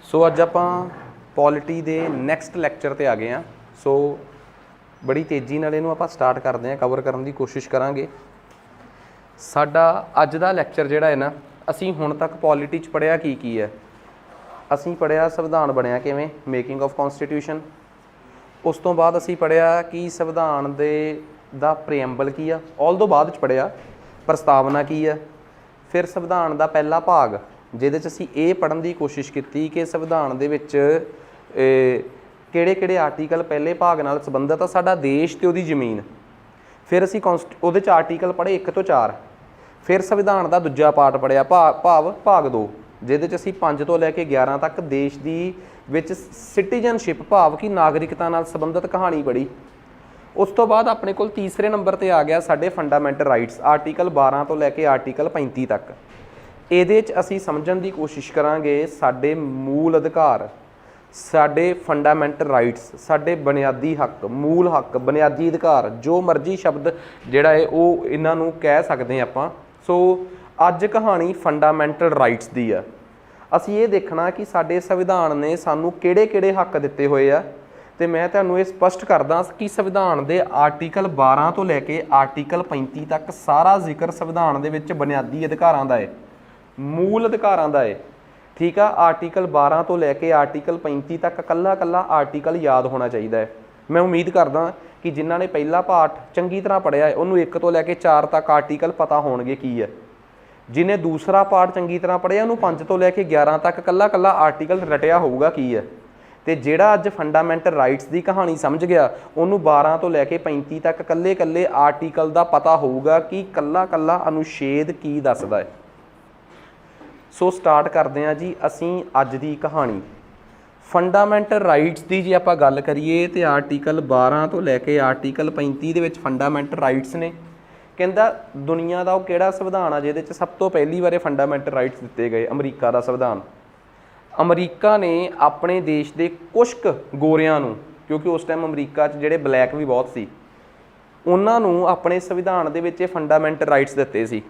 सो अज आप पॉलिटी के next lecture पर आ गए हैं। सो बड़ी तेज़ी नाल इहनूं आपां स्टार्ट करते हैं, कवर करने की कोशिश करांगे। साडा अज दा लैक्चर जिहड़ा है ना, असीं हुण तक पॉलिटी च पढ़िया की है। असीं पढ़िया संविधान बनिया किवें, मेकिंग ऑफ कॉन्स्टिट्यूशन। उस तो बाद असीं पढ़िया कि संविधान दे दा प्रीएम्बल की आ, ऑल दो बाद च पढ़िया प्रस्तावना की है। फिर संविधान दा पहला भाग जिहदे च असीं ये पढ़न की कोशिश की कि संविधान दे विच किहड़े-किहड़े आर्टिकल पहले भाग नाल संबंधित आ साडा देश ते उहदी जमीन। फिर असीं उहदे च आर्टिकल पढ़े 1 ਤੋਂ 4। फिर संविधान का दूजा पार्ट पढ़िया भाग 2 जिहदे च असीं 5 ਤੋਂ ਲੈ ਕੇ 11 तक देश की विच सिटीजनशिप भाव की नागरिकता नाल संबंधित कहानी पढ़ी। उस तो बाद अपने कोल तीसरे नंबर पर आ गया साडे फंडामेंटल राइट्स, आर्टिकल 12 ਤੋਂ ਲੈ ਕੇ आर्टिकल 35 तक। ਇਹਦੇ 'ਚ ਅਸੀਂ समझण की कोशिश करांगे साडे मूल अधिकार, साडे फंडामेंटल राइट्स, साडे बुनियादी हक, मूल हक, बुनियादी अधिकार, जो मर्जी शब्द जिहड़ा है वो इन्हां नूं कह सकते हैं आपां। सो अज कहानी फंडामेंटल राइट्स दी आ। असीं ये देखना कि साडे संविधान ने सानूं किहड़े-किहड़े हक दिते होए आ, ते मैं तुहानूं ये स्पष्ट करदा कि संविधान दे आर्टिकल 12 ਤੋਂ ਲੈ ਕੇ आर्टिकल 35 तक सारा जिक्र संविधान दे विच बुनियादी अधिकारां दा है, मूल अधिकारां दा है। ठीक है, आर्टिकल 12 ਤੋਂ ਲੈ ਕੇ आर्टिकल 35 तक कल्ला आर्टिकल याद होना चाहिए है। मैं उम्मीद करदा कि जिन्हां ने पहला पार्ट चंगी तरह पढ़िया है उन्होंने 1 ਤੋਂ ਲੈ ਕੇ 4 तक आर्टिकल पता होणगे की है। जिन्हें दूसरा पार्ट चंगी तरह पढ़िया उन्होंने 5 ਤੋਂ ਲੈ ਕੇ 11 तक कल्ला आर्टिकल रटिया होऊगा की है। तो जिहड़ा अज फंडामेंटल राइट्स की कहानी समझ गया उन्होंने 12 ਤੋਂ ਲੈ ਕੇ 35 तक कल्ले आर्टिकल का पता होऊगा कि कल्ला अनुच्छेद की दसदा है। सो स्टार्ट करते हैं जी असीं अज की कहानी। फंडामेंटल राइट्स की जे आपां गल करिए तो आर्टिकल 12 ਤੋਂ ਲੈ ਕੇ आर्टिकल 35 ਦੇ ਵਿੱਚ फंडामेंटल राइट्स ने। कहता दुनिया का वो किहड़ा संविधान आ जिहदे च सब तो पहली बारे फंडामेंटल राइट्स दिते गए, अमरीका का संविधान। अमरीका ने अपने देश के कुछ गोरियां नूं, क्योंकि उस टाइम अमरीका च जिहड़े ब्लैक भी बहुत सी, उन्हां नूं अपने संविधान दे विच फंडामेंटल राइट्स दिते सी।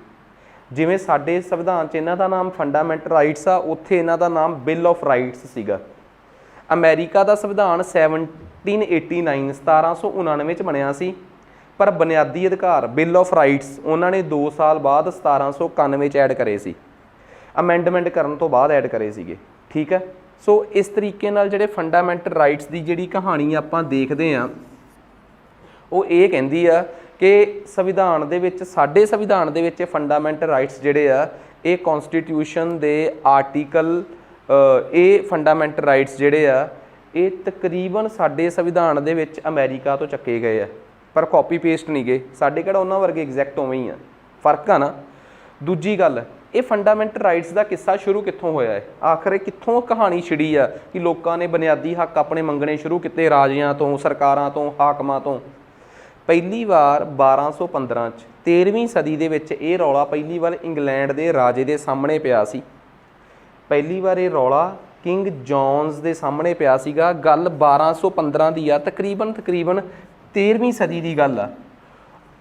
जिवें साडे संविधान च इन्हां दा नाम फंडामेंटल राइट्स आ, उत्थे इन्हां दा नाम बिल ऑफ राइट्स सीगा। अमेरिका का संविधान 1789 1799 च बनिया सी, पर बुनियादी अधिकार बिल ऑफ राइट्स उन्होंने 2 साल बाद 1791 च ऐड करे सी, अमेंडमेंट करन तो बाद ऐड करे सीगे। ठीक है, सो इस तरीके नाल जिहड़े फंडामेंटल राइट्स की जिहड़ी कहानी आपां देखदे आ वो ये कहंदी आ कि संविधान दे विच साडे संविधान दे विच फंडामेंटल राइट्स जिहड़े आ ये कॉन्स्टिट्यूशन दे आर्टिकल ये फंडामेंटल राइट्स जिहड़े आ ये तकरीबन साडे संविधान दे विच अमेरिका तो चक्के गए आ, पर कॉपी पेस्ट नहीं गए। साडे किहड़ा उन्हां वर्गे एग्जैक्ट उवें ही आ, फर्क आ ना। दूजी गल ये फंडामेंटल राइट्स का किस्सा शुरू कित्थों होया है, आखिर कित्थों कहानी छिड़ी आ कि लोगों ने बुनियादी हक अपने मंगने शुरू किए राजियां तो, सरकारां तो, हाकमां तो। पहली बार 1215 च 13वीं सदी दे विच ये रौला पहली बार इंग्लैंड के राजे के सामने पिया सी। पहली बार ये रौला किंग जॉन्स के सामने पिया सीगा। गल 1215 की आ, तकरीबन 13वीं सदी की गल आ।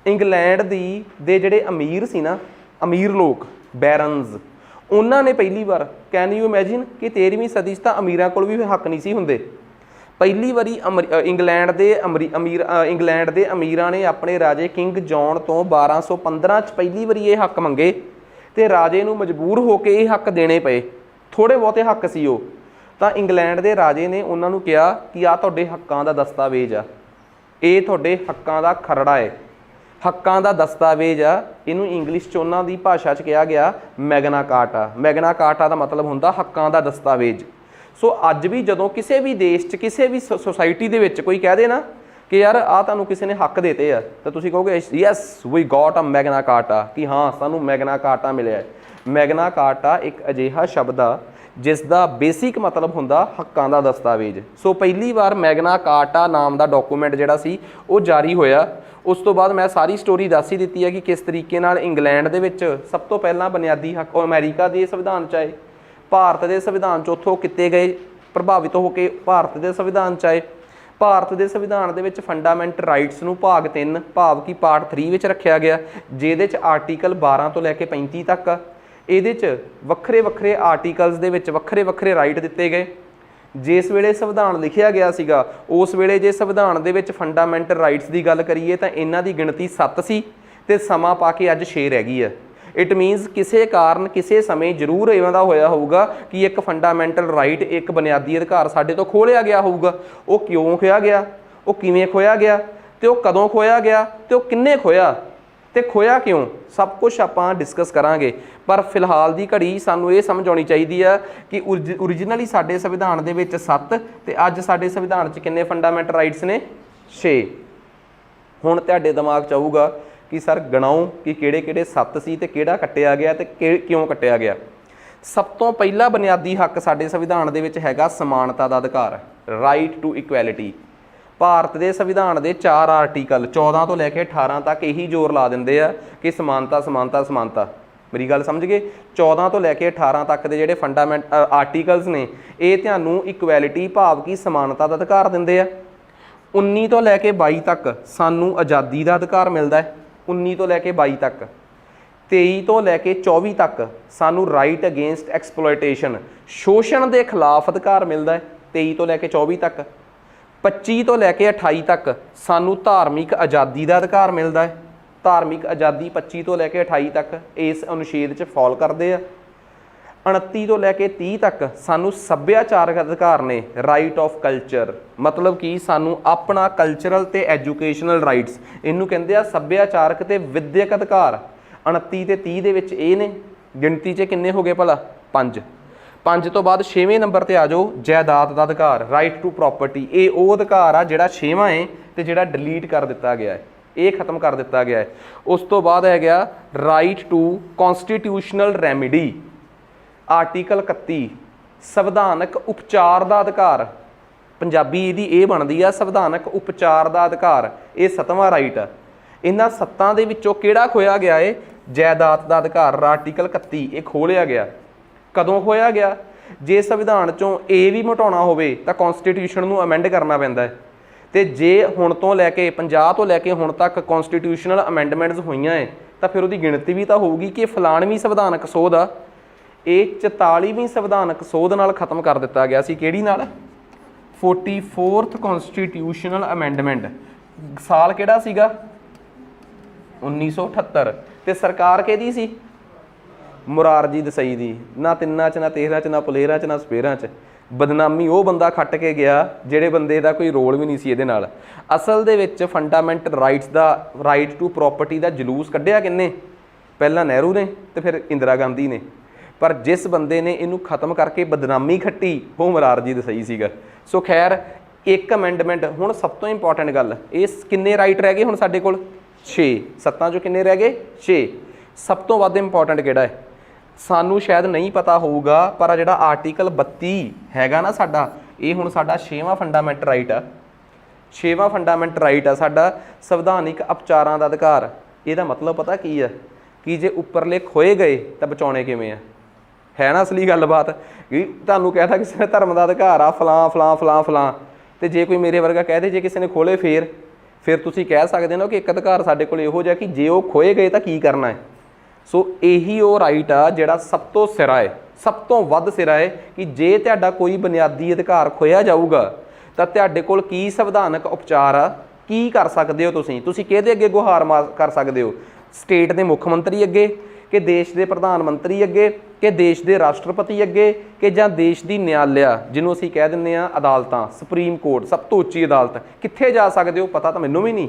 इंग्लैंड दे जिहड़े अमीर सी ना, अमीर लोग बैरनस, उन्होंने पहली बार, कैन यू इमैजिन कि 13वीं सदी तो अमीरां कोल भी हक नहीं सी हुंदे। पहली बारी इंग्लैंड के अमीरां ने अपने राजे किंग जॉन तो 1215 च पहली बारी ये हक मंगे तो राजे नूं मजबूर होकर ये हक देने पे। थोड़े बहुते हक सी वो तो इंग्लैंड के राजे ने उन्होंने कहा कि आ तुहाडे हक्कां दा दस्तावेज आ, ये तुहाडे हक्कां दा खरड़ा है, हक्कां दा दस्तावेज आ। इनू इंग्लिश च उन्हां दी भाषा च कहा गया मैगना कार्टा। मैगना कार्टा का मतलब हुंदा हक्कां दा दस्तावेज। सो अज भी जदों किसी भी देश च किसी भी सोसाइटी दे विच कोई कह दे ना कि यार आ तुहानूं किसी ने हक देते आ, तो तुसीं कहोगे yes we got a Magna Carta, कि हाँ सानूं मैगना कार्टा मिलिया है। मैगना कार्टा एक अजिहा शब्द आ जिसका बेसिक मतलब हुंदा हक्कां दा दस्तावेज। सो पहली बार मैगना कार्टा नाम का डॉकूमेंट जिहड़ा सी वो जारी होया। उस तो बाद मैं सारी स्टोरी दस ही दी है कि किस तरीके नाल इंग्लैंड दे विच सब तो पहला बुनियादी हक अमेरिका के संविधान च आए, भारत के संविधान च उत्थों किते गए, प्रभावित होकर भारत के संविधान च आए। भारत के संविधान दे विच फंडामेंटल राइट्स नूं भाग 3 भाव की पार्ट 3 विच रखिया गया, जिहदे च आर्टिकल 12 ਤੋਂ ਲੈ ਕੇ 35 तक। ਇਹਦੇ 'ਚ ਵੱਖਰੇ ਵੱਖਰੇ आर्टिकल्स ਦੇ ਵਿੱਚ ਵੱਖਰੇ ਵੱਖਰੇ राइट दिते गए। जिस वेले संविधान लिखिया गया सीगा उस वेले जे संविधान दे विच फंडामेंटल राइट्स की गल करिए तो इन्हां दी गिणती 7 सी ते समा पा के अज 6 रह गई है। इट मीनस किसी कारण किसी समय जरूर इवें दा होया होऊगा कि एक फंडामेंटल राइट एक बुनियादी अधिकार साडे तो खो लिया गया होऊगा। वो क्यों खोया गया, वो किवें खोया गया, तो कदों खोया गया, तो किन्ने खोया, तो खोया क्यों, सब कुछ आपां डिस्कस करांगे। पर फिलहाल की घड़ी सानूं ये समझ आनी चाहिए है कि ओरिजिनली साडे संविधान दे विच 7 ते अज साडे संविधान च किन्ने फंडामेंटल राइट्स ने 6। हुण तुहाडे दिमाग च आऊगा कि सर गणाओ कि किहड़े किहड़े 7 सी ते किहड़ा कट्टिया गया ते क्यों कट्टिया गया। सब तो पहला बुनियादी हक साडे संविधान दे विच हैगा समानता दा अधिकार, राइट टू इक्वैलिटी। भारत के संविधान के 4 आर्टिकल 14 तो लैके 18 तक यही जोर ला देंगे आ कि समानता समानता समानता। मेरी गल समझ गए। 14 तो लैके 18 तक के जोड़े फंडामेंट आर्टिकल्स ने ये तुहानूं इक्वैलिटी भाव की समानता का अधिकार देंगे आ। 19 तो लैके 22 तक सानूं आज़ादी का अधिकार मिलता है। 19 तो लैके 22 तक 23 तो लैके 24 तक सानूं राइट अगेंस्ट एक्सप्लोइटेशन शोषण के खिलाफ अधिकार मिलता है। 23 तो लैके 24 तक 25 तो लैके 28 तक सानू धार्मिक आज़ादी का अधिकार मिलता है। धार्मिक आज़ादी 25 तो लैके 28 तक इस अनुच्छेद च फॉल करते हैं। 29 तो लैके 30 तक सानू सभ्याचारक अधिकार ने, राइट ऑफ कल्चर, मतलब कि सानू अपना कल्चरल ते एजुकेशनल राइट्स, इनू कहते हैं सभ्याचारक ते विद्यक अधिकार। 29 ते 30 दे विच ये ने, गिणती च किन्ने हो गए भला 5। 5 तो बाद 6वें नंबर पर आ जाओ जायदाद का अधिकार, राइट टू प्रॉपर्टी। ये वो अधिकार आ जिहड़ा 6वां है तो जिहड़ा डिलीट कर दिता गया है, ये खत्म कर दिता गया है। उस तो बाद है गया राइट टू कॉन्स्टिट्यूशनल रैमिडी, आर्टिकल 31 संविधानक उपचार का अधिकार। पंजाबी इहदी ये बनती है संविधानक उपचार का अधिकार, ये 7वां राइट है। इन्हां 7 दे विचों किहड़ा खोया गया है, जायदाद का अधिकार, आर्टिकल 31 ये खो लिया गया। कदों खोया गया, जे संविधान चों ए भी मिटाउणा होवे तां कॉन्स्टिट्यूशन नूं अमेंड करना पैंदा है। तो जे हुण तो लैके 50 तो लैके हुण तक कॉन्स्टिट्यूशनल अमेंडमेंट्स होईयां है तां फिर उहदी गिणती भी तां होऊगी कि फलाणवीं संविधानक सोध आ, ये 44वीं संविधानक सोध नाल खत्म कर दिता गया सी। किहड़ी नाल? 44th constitutional amendment. साल किहड़ा सीगा? 1978। ते सरकार किहदी सी? मुरारजी देसाई दी। ना 3 च ना 13 च ना पुलेरा च ना स्पेरा च। बदनामी वो बंदा खट के गया जिहड़े बंदे दा कोई रोल भी नहीं सी इहदे नाल। असल दे विच फंडामेंटल राइट्स दा, राइट टू प्रॉपर्टी दा जलूस कढ़िया किन्ने? पहला नेहरू ने ते फिर इंदिरा गांधी ने। पर जिस बंदे ने इनू खत्म करके बदनामी खट्टी वो मुरारजी देसाई सीगा। सो खैर एक अमेंडमेंट। हुण सब तो इंपॉर्टेंट गल, इस किन्ने राइट रह गए हुण साडे कोल? 6। 7 चों किन्ने रह गए? 6। सब तो वध इंपॉर्टेंट किहड़ा है सानू शायद नहीं पता होगा, पर जिहड़ा आर्टिकल 32 हैगा ना साडा, ये हुण साडा 6वां फंडामेंटल राइट आ। 6वां फंडामेंटल राइट आ साडा संविधानिक उपचारां दा अधिकार। इहदा मतलब पता की है कि जे उपरले खोए गए तो बचाने किवें आ, है ना असली गलबात। कि तुहानूं कहता किसी ने धर्म का अधिकार आ फलां फलां फलां फलां, तो जे कोई मेरे वर्गा कह दे जे किसी ने खोले फिर तुसीं कह सकते हो कि एक अधिकार साडे कोल इहो जिहा कि जे वो खोए गए तो की करना है। सो यही वो राइट आ जिहड़ा सब तो सिरा है, सब तो वध सिरा है कि जे तुहाडा कोई बुनियादी अधिकार खोया जाऊगा तो तुहाडे कोल की संविधानक उपचार आ, की कर सकते हो तुसीं किहदे अगे गुहार कर सकते हो? स्टेट के मुख मंत्री अगे, कि देश के प्रधानमंत्री अगे, कि देश के राष्ट्रपति अगे, कि जां देश की न्यायालय जिन्हों असीं कह दिंदे आ अदालतां, सुप्रीम कोर्ट सब तो उच्ची अदालत, कित्थे जा सकते हो? पता तो मैनूं भी नहीं,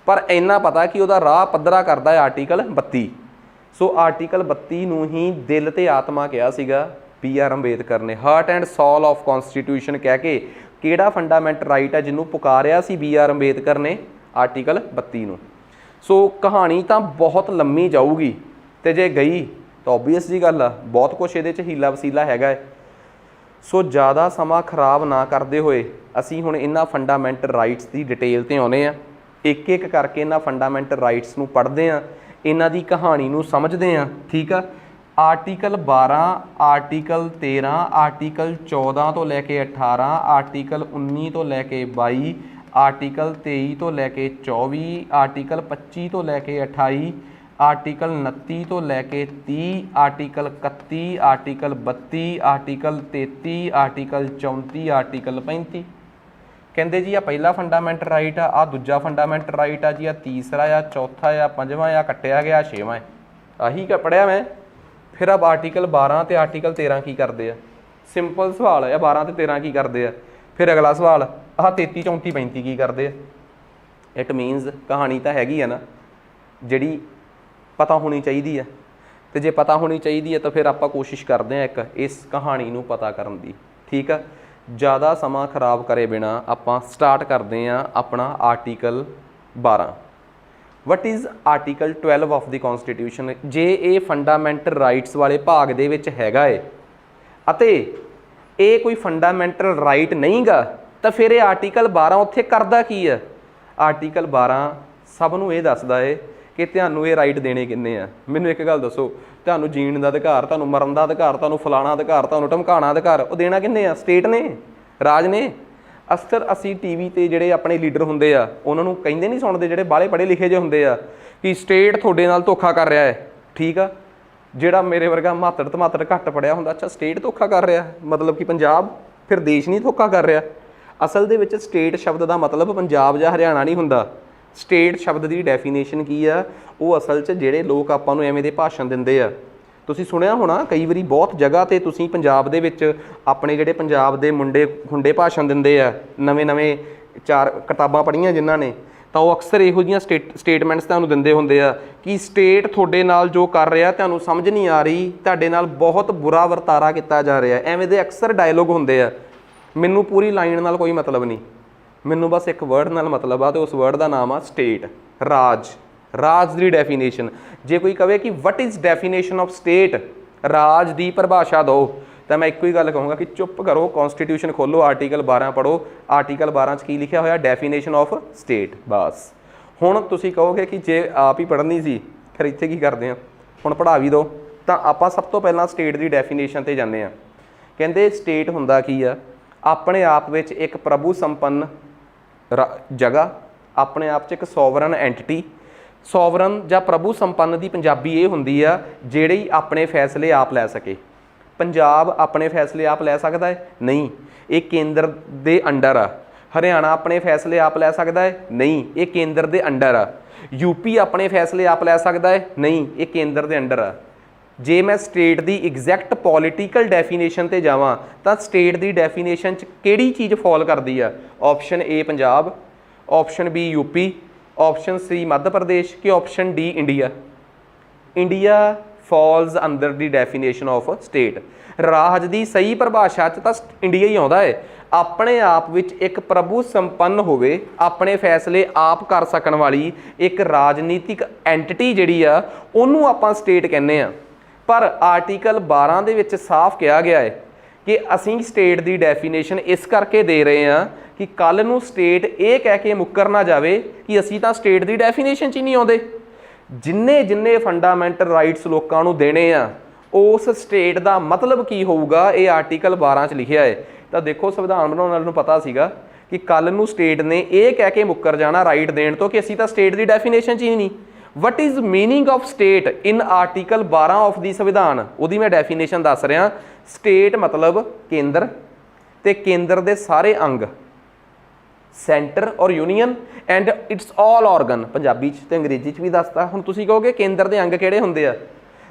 पर इन्ना पता कि उहदा राह पद्धरा करदा है आर्टिकल 32। सो आर्टिकल 32 नूं ही दिल ते आत्मा कहा सीगा BR अंबेडकर ने, heart and soul of constitution कह के। किहड़ा फंडामेंटल राइट है जिन्हों पुकारिया सी BR अंबेडकर ने? आर्टिकल 32 नूं। सो कहानी तो बहुत लंमी जाऊगी, तो जे गई तो ओबीअस जी गल आ बहुत कुछ ये हीला वसीला हैगा। सो ज़्यादा समा खराब ना करते हुए असीं हुण इन्हां फंडामेंटल राइट्स की डिटेल ते आउणे आ। एक एक करके इन्हां फंडामेंटल राइट्स नूं पढ़दे आ, इन्हां दी कहानी नूं समझदे आ। ठीक आ। आर्टिकल 12, आर्टिकल 13, आर्टिकल 14 तो लैके 18, आर्टिकल 19 तो लैके 22, आर्टिकल 23 तो लैके 24, आर्टिकल 25 तो लैके 28, ਆਰਟੀਕਲ 29 ਤੋਂ ਲੈ ਕੇ 30, article 31, article 32, article 33, article 34, article 35। ਕਹਿੰਦੇ ਜੀ ਆ ਪਹਿਲਾ ਫੰਡਾਮੈਂਟਲ ਰਾਈਟ ਆ ਦੂਜਾ ਫੰਡਾਮੈਂਟਲ ਰਾਈਟ ਆ ਜੀ, ਆ ਤੀਸਰਾ ਆ, ਚੌਥਾ ਆ, ਪੰਜਵਾਂ ਆ, ਕੱਟਿਆ ਗਿਆ, ਛੇਵਾਂ ਹੈ। ਆਹੀ ਪੜ੍ਹਿਆ ਮੈਂ। ਫਿਰ ਆਪ ਆਰਟੀਕਲ 12 ਤੇ ਆਰਟੀਕਲ 13 ਕੀ ਕਰਦੇ ਆ? ਸਿੰਪਲ ਸਵਾਲ ਆ, 12 ਤੇ 13 ਕੀ ਕਰਦੇ ਆ? ਫਿਰ ਅਗਲਾ ਸਵਾਲ ਆਹ 33, 34, 35 ਕੀ ਕਰਦੇ ਆ? ਇਟ ਮੀਨਸ ਕਹਾਣੀ ਤਾਂ ਹੈਗੀ ਆ ਨਾ ਜਿਹੜੀ ਪਤਾ ਹੋਣੀ ਚਾਹੀਦੀ ਹੈ, ਤੇ ਜੇ ਪਤਾ ਹੋਣੀ ਚਾਹੀਦੀ ਹੈ ਤਾਂ ਫਿਰ ਆਪਾਂ ਕੋਸ਼ਿਸ਼ ਕਰਦੇ ਹਾਂ ਇੱਕ ਇਸ ਕਹਾਣੀ ਨੂੰ ਪਤਾ ਕਰਨ ਦੀ। ਠੀਕ ਆ, ज़्यादा समा खराब करे बिना ਆਪਾਂ स्टार्ट करते हैं अपना article 12। What is article 12 of the constitution? जे ये फंडामेंटल राइट्स वाले भाग दे विच हैगा है अते ये कोई फंडामेंटल राइट नहीं गा तो फिर ये आर्टिकल 12 उत्थे करदा की है? आर्टिकल 12 सब नूं ये दसदा है कि तुहानूं ये राइट देने किन्ने आ। मैनूं एक गल दसो, तुहानूं जीण दा अधिकार, तुहानूं मरण दा अधिकार, तुहानूं फलाना अधिकार, तुहानूं धमकाना अधिकार, वो देना किन्ने आ? स्टेट ने, राज ने। अक्सर असी टीवी ते जिहड़े अपने लीडर हुंदे आ उन्हां नूं कहिंदे नहीं सुणदे, जिहड़े बाहले पढ़े लिखे जे हुंदे आ कि स्टेट तुहाडे नाल धोखा कर रहा है। ठीक आ, जिहड़ा मेरे वर्गा मातड़ तमातड़ घट पढ़िया हुंदा, अच्छा स्टेट धोखा कर रहा मतलब कि पंजाब, फिर देश नहीं धोखा कर रहा। असल दे विच स्टेट शब्द दा मतलब पंजाब जां हरियाणा नहीं हुंदा। स्टेट शब्द की डेफिनेशन की आ, वो असल च जिहड़े लोग आपां नूं एवें दे भाषण दिंदे आ, तुसीं सुणिया होना कई वारी बहुत जगह ते तुसीं पंजाब दे विच अपने जिहड़े पंजाब दे मुंडे खुंडे भाषण दिंदे आ, नवें नवें 4 किताबां पढ़ियां जिन्हां ने, तो वो अक्सर इहो जिहियां स्टेटमेंट्स तुहानूं दिंदे हुंदे आ कि स्टेट तुहाडे नाल जो कर रहा तुहानूं समझ नहीं आ रही, तुहाडे नाल बहुत बुरा वरतारा किया जा रहा। एवें दे अक्सर डायलॉग हुंदे आ। मैनूं पूरी लाइन नाल कोई मतलब नहीं, मैनूं बस एक वर्ड नाल मतलब आ, तो उस वर्ड का नाम आ स्टेट, राज। राज की डेफिनेशन जे कोई कहे कि what is definition of state, राज की परिभाषा दो, तो मैं एक ही गल कहूँगा कि चुप करो, कॉन्स्टिट्यूशन खोलो, आर्टिकल 12 पढ़ो। आर्टिकल 12 च की लिखा होया? Definition of state. बस हुण तुसीं कहोगे कि जे आप ही पढ़नी सी फिर इत्थे की करदे आ, हुण पढ़ा भी दो। तो आपां सब तो पहलां स्टेट की डेफिनेशन ते जांदे आ। कहंदे स्टेट हुंदा की आ? अपने आप विच एक प्रभु संपन्न जगह, अपने आप च एक सॉवरन एंटिटी। सॉवरन या प्रभु संपन्न की पंजाबी ये हुंदी आ जिहड़ी अपने फैसले आप लै सके। पंजाब अपने फैसले आप लै सकदा है? नहीं, ये केंद्र दे अंडर आ। हरियाणा अपने फैसले आप लै सकदा है? नहीं, ये केंद्र दे अंडर आ। यूपी अपने फैसले आप लै सकदा है? नहीं, ये केंद्र दे अंडर आ। जे मैं स्टेट की एग्जैक्ट पॉलिटिकल डेफिनेशन ते जावां तां स्टेट की डेफिनेशन च किहड़ी चीज़ फॉल करदी आ? Option A Punjab, option B UP, option C Madhya Pradesh कि option D India? India falls under the definition of state. राज की सही परिभाषा च तां इंडिया ही आउंदा है। अपने आप विच एक प्रभु संपन्न होवे, अपने फैसले आप कर सकण वाली एक राजनीतिक एंटिटी जिहड़ी आ उहनूं आपां स्टेट कहने आ। पर आर्टिकल 12 दे विच साफ कहा गया है कि असीं स्टेट की डेफिनेशन इस करके दे रहे हैं कि कल नूं स्टेट ये कह के मुक्कर ना जाए कि असीं तां स्टेट की डेफिनेशन च ही नहीं आउंदे। जिन्ने जिन्ने फंडामेंटल राइट्स लोकां नूं देने आ उस स्टेट का मतलब की होऊगा, ये आर्टिकल 12 च लिखिया है। तो देखो संविधान बनाउण वाले नूं पता सीगा कि कल नूं स्टेट ने ये कह के मुक्कर जाना राइट देण तो कि असीं तां स्टेट की डेफिनेशन च ही नहीं। What is meaning of state in article 12 of the संविधान, उहदी मैं डेफिनेशन दस रहा। स्टेट मतलब केंद्र, ते केंद्र दे सारे अंग, सेंटर और union and it's all organ. Punjabi च ते अंग्रेजी च भी दसता। हुण तुसीं कहोगे केंद्र दे अंग किहड़े हुंदे आ?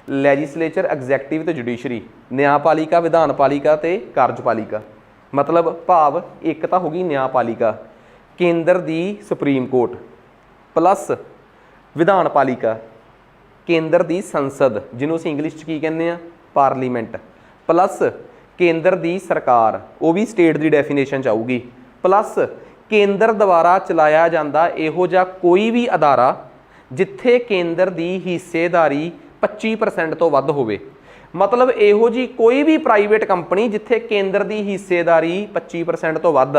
लैजिसलेचर, एग्जैक्टिव ते जुडिशरी, न्यायपालिका, विधानपालिका ते कार्यपालिका। मतलब भाव एक तो होगी न्यायपालिका, केंद्र दी सुप्रीम कोर्ट, प्लस विधानपालिका केंद्र दी संसद जिन्हों असीं इंग्लिश च की कहने आ पार्लीमेंट, प्लस केंद्र दी सरकार वो भी स्टेट दी डेफिनेशन च आऊगी, प्लस केंद्र द्वारा चलाया जाता इहो जिहा कोई भी अदारा जिथे केंद्र दी हिस्सेदारी 25% तो वध होवे। मतलब इहो जी कोई भी प्राइवेट कंपनी जिथे केंद्र दी हिस्सेदारी 25% तो वध,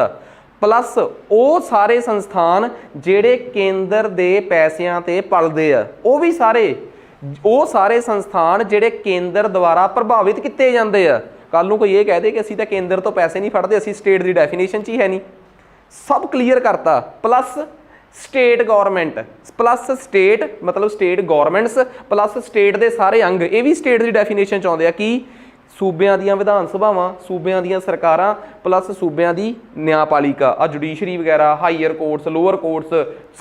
प्लस वो सारे संस्थान जिहड़े केंद्र दे पैसिਆਂ ते पलदे आ, वो सारे संस्थान जिहड़े केंद्र द्वारा प्रभावित किए जाते हैं। कल नूं कोई ये कह दे कि असीं तां केंद्र तो पैसे नहीं फड़ते, असीं स्टेट की डेफिनेशन च ही है नहीं। सब क्लीयर करता। Plus state government plus state मतलब स्टेट गौरमेंट्स प्लस स्टेट के सारे अंग, ये भी स्टेट की डेफिनेशन च आउंदे आ कि सूबियां दियां विधान सभावां, सूबियां दियां सरकारां प्लस सूबियां दी न्यायपालिका आ जुडिशरी वगैरह, हाईयर कोर्ट्स, लोअर कोर्ट्स,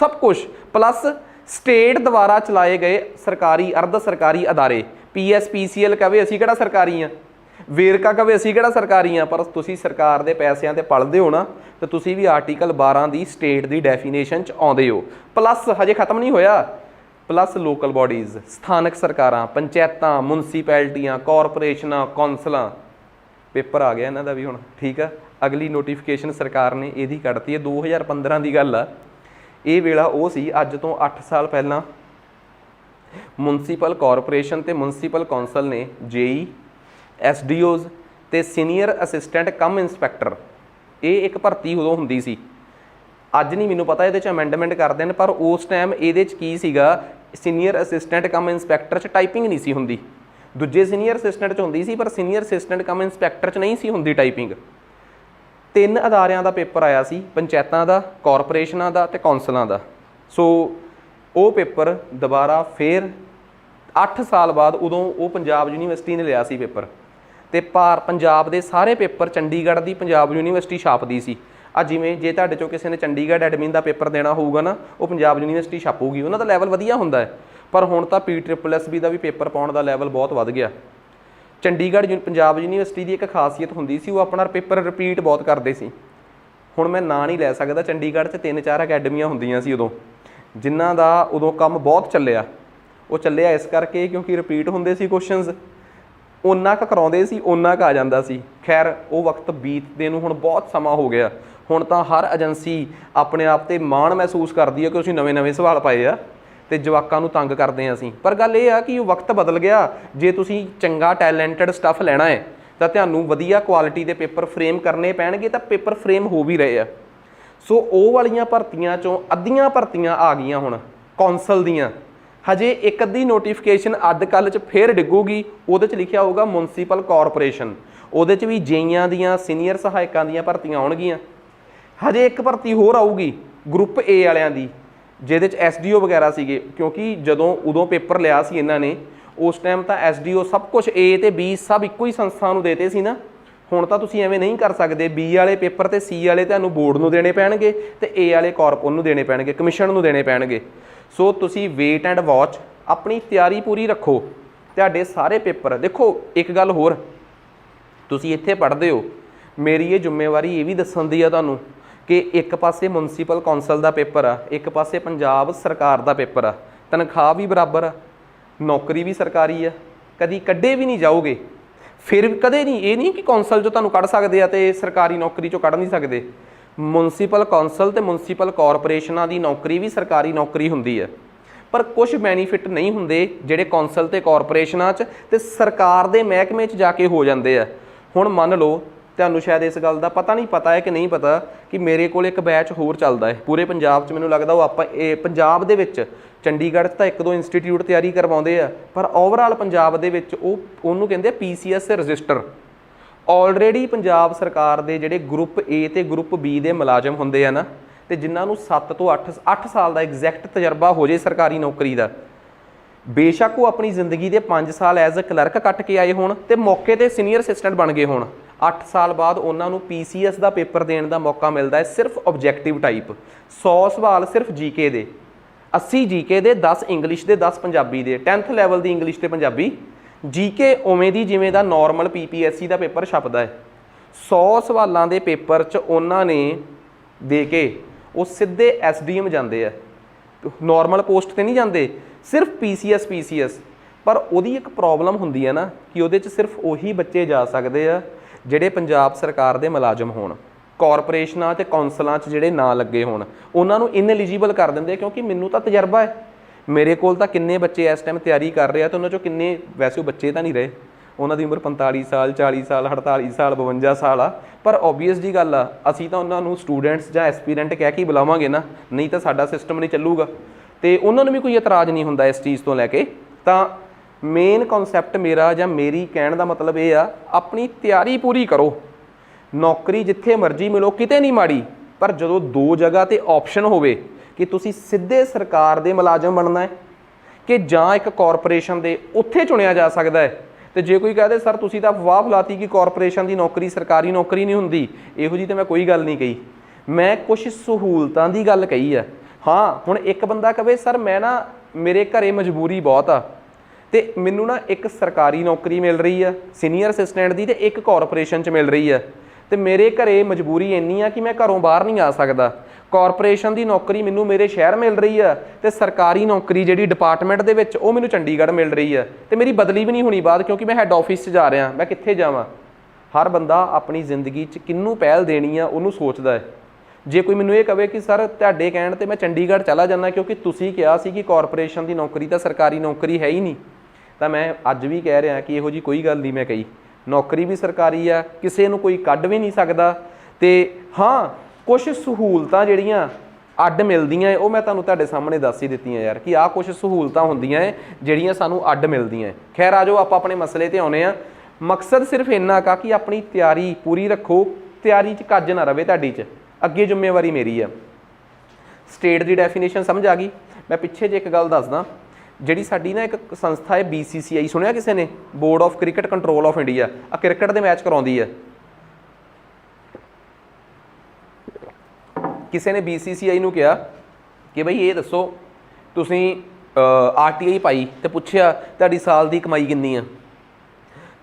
सब कुछ प्लस स्टेट द्वारा चलाए गए सरकारी अर्ध सरकारी अदारे। PSPCL कहे असीं किहड़ा सरकारी हाँ, वेरका कहे असीं किहड़ा सरकारी हाँ, पर तुसीं सरकार दे पैसिਆਂ ते पढ़दे हो ना, तो तुसीं भी आर्टिकल 12 की स्टेट की डेफिनेशन च आउंदे हो। प्लस हजे खत्म नहीं होया, प्लस लोकल बॉडीज़, स्थानक सरकारां, पंचायतां, मुनसिपैलिटियां, कॉरपोरेशनां, कौंसलां, पेपर आ गया इन्हां दा भी हुण, ठीक है। अगली नोटिफिकेशन सरकार ने इहदी कढ़ती है, 2015 की गल आ। ये वेला वो सी अज तो 8 साल पहलां मुनसिपल कॉरपोरेशन ते मुनसिपल कौंसल ने JE, SDOज़ ते सीनियर असिस्टेंट कम इंस्पैक्टर, ये एक भर्ती उदों हुंदी सी। अज नहीं मैनूं पता ये अमेंडमेंट करते हैं, पर उस टाइम ये की सीगा, सीनियर असिस्टेंट कम इंस्पैक्टर च टाइपिंग नहीं सी हुंदी, दूजे सीनियर असिस्टेंट च हुंदी सी, पर सीनियर असिस्टेंट कम इंस्पैक्टर च नहीं सी हुंदी टाइपिंग। 3 अदारियां दा पेपर आया सी, पंचायतां दा, कॉरपोरेशनां दा ते कौंसलां दा। सो वो पेपर दोबारा फिर 8 साल बाद उदों वो पंजाब यूनीवर्सिटी ने लिया सी पेपर, ते पंजाब दे सारे पेपर चंडीगढ़ दी पंजाब यूनीवर्सिटी छापदी सी। आ जिवें जे तुहाडे चों किसी ने चंडीगढ़ एडमिन का पेपर देना होऊगा ना, वो पंजाब यूनीवर्सिटी छापूगी, उन्हां दा लैवल वधिया हुंदा है। पर हुण तां PSSB का भी पेपर पाउण दा लैवल बहुत वध गया। चंडीगढ़ पंजाब यूनीवर्सिटी की एक खासियत हुंदी सी, वो अपना पेपर रिपीट बहुत करते सी। हुण मैं नां नहीं लै सकदा, चंडीगढ़ च 3-4 अकैडमियां हुंदियां सी उदों, जिन्हां दा उदों काम बहुत चलिया। वो चलिया इस करके क्योंकि रिपीट हुंदे सी क्वेश्चनस, उन्ना क कराउंदे सी उन्ना क आ जांदा सी। खैर वो वक्त बीतदे नूं हुण बहुत समा हो गया, हुण तां हर एजेंसी अपने आप ते माण महसूस करदी है कि असीं नਵੇਂ-नਵੇਂ सवाल पाए आ ते जवाकां नूं तंग करदे आ असीं। पर गल ये आ कि वक्त बदल गया, जे तुसीं चंगा टैलेंटेड स्टफ लैना है तां तुहानूं वधिया क्वालिटी दे पेपर फ्रेम करने पैणगे, तां पेपर फ्रेम हो भी रहे आ। सो ਉਹ वालियां भर्तियां चों अद्धियां भर्तियां आ गईयां हुण कौंसल दियां। हजे एक अद्धी नोटिफिकेशन अद्ध कल च फिर डिगूगी, उहदे च लिखिया होगा मुनसिपल कॉरपोरेशन, उहदे च भी जेईआं दियां सीनियर सहायकां दियां भर्तियां आउणगीਆਂ। हजे एक भर्ती होर आऊगी ग्रुप A वालियां दी, जिहदे च SDO वगैरह सीगे, क्योंकि जदों उदों पेपर लिया सी इन्हां ने उस टाइम तां SDO सब कुछ A ते B सब इक्को ही संस्था नूं देते सी ना। हुण तां तुसीं एवें नहीं कर सकदे, B वाले पेपर ते C वाले तुहानूं बोर्ड नूं देने पैणगे ते A वाले कॉरप नूं देने पैणगे, कमिशन नूं देने पैणगे। सो तुसीं वेट एंड वॉच, अपनी तैयारी पूरी रखो। तुहाडे सारे पेपर देखो, एक गल होर तुसीं इत्थे पढ़दे हो, मेरी ये जिम्मेवारी ये भी दस्सण दी आ तुहानूं कि एक पासे मुनसिपल कौंसल का पेपर आ, एक पासे पंजाब सरकार का पेपर आ, तनख्वाह भी बराबर आ, नौकरी भी सरकारी आ, कदी कड्ढे भी नहीं जाओगे। फिर कदे नहीं ये नहीं कि कौंसल जो तुहानूं कढ़ सकदे आ ते सरकारी नौकरी चों कढ़ नहीं सकदे। मुनसिपल कौंसल ते मुनसिपल कॉरपोरेशनां दी नौकरी भी सरकारी नौकरी हुंदी है, पर कुछ बैनीफिट नहीं हुंदे जिहड़े कौंसल ते कॉरपोरेशनां च ते सरकार दे महकमे च जाके हो जांदे आ। हुण मन लो तुहानूं शायद इस गल दा पता नहीं, पता है कि नहीं पता कि मेरे कोल एक बैच होर चलदा है पूरे पंजाब च, मैनूं लगदा वो आपां पंजाब दे विच चंडीगढ़ तां 1-2 इंस्टीट्यूट तैयारी करवाउंदे आ, पर ओवरऑल पंजाब दे विच ਉਹਨੂੰ ਕਹਿੰਦੇ PCS रजिस्टर। ऑलरेडी पंजाब सरकार के जोड़े ग्रुप A ते ग्रुप B के मुलाजम होंदे आ ना, ते जिन्हां नूं 7 ਤੋਂ 8 साल का एग्जैक्ट तजर्बा हो जाए सरकारी नौकरी का, बेशक वो अपनी जिंदगी के 5 साल एज अ क्लर्क कट के आए होण ते मौके ते सीनियर असिस्टेंट बन गए होण, 8 साल बाद उन्होंने PCS का पेपर देने का मौका मिलता है सिर्फ ऑब्जैक्टिव टाइप। 100 सवाल सिर्फ GK के, 80 GK के, 10 इंग्लिश के, 10 पंजाबी के, 10th लैवल की इंग्लिश ते पंजाबी। GK उवें दी जिवें दा नॉर्मल PPSC का पेपर छपदा है। 100 सवालों के पेपर च उन्होंने दे के वो सीधे SDM जाते हैं, नॉर्मल पोस्ट ते नहीं जाते, सिर्फ PCS। पर उहदी एक प्रॉब्लम हुंदी है ना कि उहदे च सिर्फ उही बच्चे जा सकते हैं जिहड़े पंजाब सरकार के मुलाजम होण, कॉरपोरेशनां ते कौंसलां च जिहड़े ना लगे होण उन्हां नूं इनएलिजिबल कर दिंदे। क्योंकि मैनूं तां तजर्बा है, मेरे कोल तां किन्ने बच्चे इस टाइम तैयारी कर रहे हैं, तो उन्हां चों किन्ने वैसे बच्चे तां नहीं रहे, उन्हां दी उम्र 45 साल, 40 साल, 48 साल, 52 साल आ। पर ओबीअस जी गल आ, असीं तां उन्हां नूं स्टूडेंट्स जां एस्पीरेंट कह के बुलावांगे ना, नहीं तां साडा सिस्टम नहीं ਚੱਲੂਗਾ। तो उन्होंने भी कोई इतराज़ नहीं होंदा इस चीज़ तो लैके। तो मेन कॉन्सैप्ट मेरा जां मेरी कहण दा मतलब ये आ, अपनी तैयारी पूरी करो। नौकरी जिथे मर्जी मिलो, किते नहीं माड़ी, पर जो 2 जगह ते ऑप्शन होवे कि तुसी सिद्धे सरकार दे मुलाजम बनना है कि जां एक कॉरपोरेशन दे उत्थे चुनिया जा सकदा है। तो जे कोई कहते सर तुसी तां अफवाह फैलाती कि कॉरपोरेशन की नौकरी सरकारी नौकरी नहीं हुंदी, इहो जी तो मैं कोई गल नहीं कही, मैं कुछ सहूलतां दी गल कही है। हाँ हुण एक बंदा कहे सर मैं ना मेरे घरे मजबूरी बहुत आ ते मैनू ना एक सरकारी नौकरी मिल रही है सीनियर असिस्टेंट की, तो एक कॉरपोरेशन च मिल रही है, तो मेरे घरे मजबूरी इन्नी है कि मैं घरों बाहर नहीं आ सकता। कॉरपोरेशन की नौकरी मैनू मेरे शहर मिल रही है, तो सरकारी नौकरी जी डिपार्टमेंट के विच वो मैनू चंडीगढ़ मिल रही है, तो मेरी बदली भी नहीं होनी बात, क्योंकि मैं हैड ऑफिस जा रहा, मैं कित्थे जावां। हर बंदा अपनी जिंदगी च किन्नू पहल देनी है उन्होंने सोचता है। जे कोई मैनू ये कहे कि सर तुहाडे कहण ते मैं चंडीगढ़ चला जाना क्योंकि तुसीं कहा सी कि कॉरपोरेशन की नौकरी तो सरकारी नौकरी है ही नहीं, तो मैं अज भी कह रहा कि इहो जी कोई गल नहीं मैं कही, नौकरी भी सरकारी आ, किसी नूं कोई कढ भी नहीं सकदा। ते हाँ कुछ सहूलतां जिहड़ियां अड्ड मिलदियां वो मैं तुहानूं तुहाडे सामने दस ही दित्तियां यार कि आह कुछ सहूलतां हुंदियां जिहड़ियां सानूं अड्ड मिलदियां। खैर आ जाओ आपां अपने मसले ते आउणे आ। मकसद सिर्फ इन्ना का कि अपनी तैयारी पूरी रखो, तैयारी च कज ना रवे तुहाडी च, अगे जिम्मेवारी मेरी है। स्टेट की डेफिनेशन समझ आ गई। मैं पिछे जे एक गल दसदा, जिहड़ी साडी ना एक संस्था है BCCI, सुनिया किसी ने, board of cricket control of India, आ क्रिकेट के मैच करवाउंदी है। किसी ने BCCI नूं कहा कि बई ये दसो तुसीं RTI पाई तो पूछया तुहाडी साल की कमाई किन्नी आ,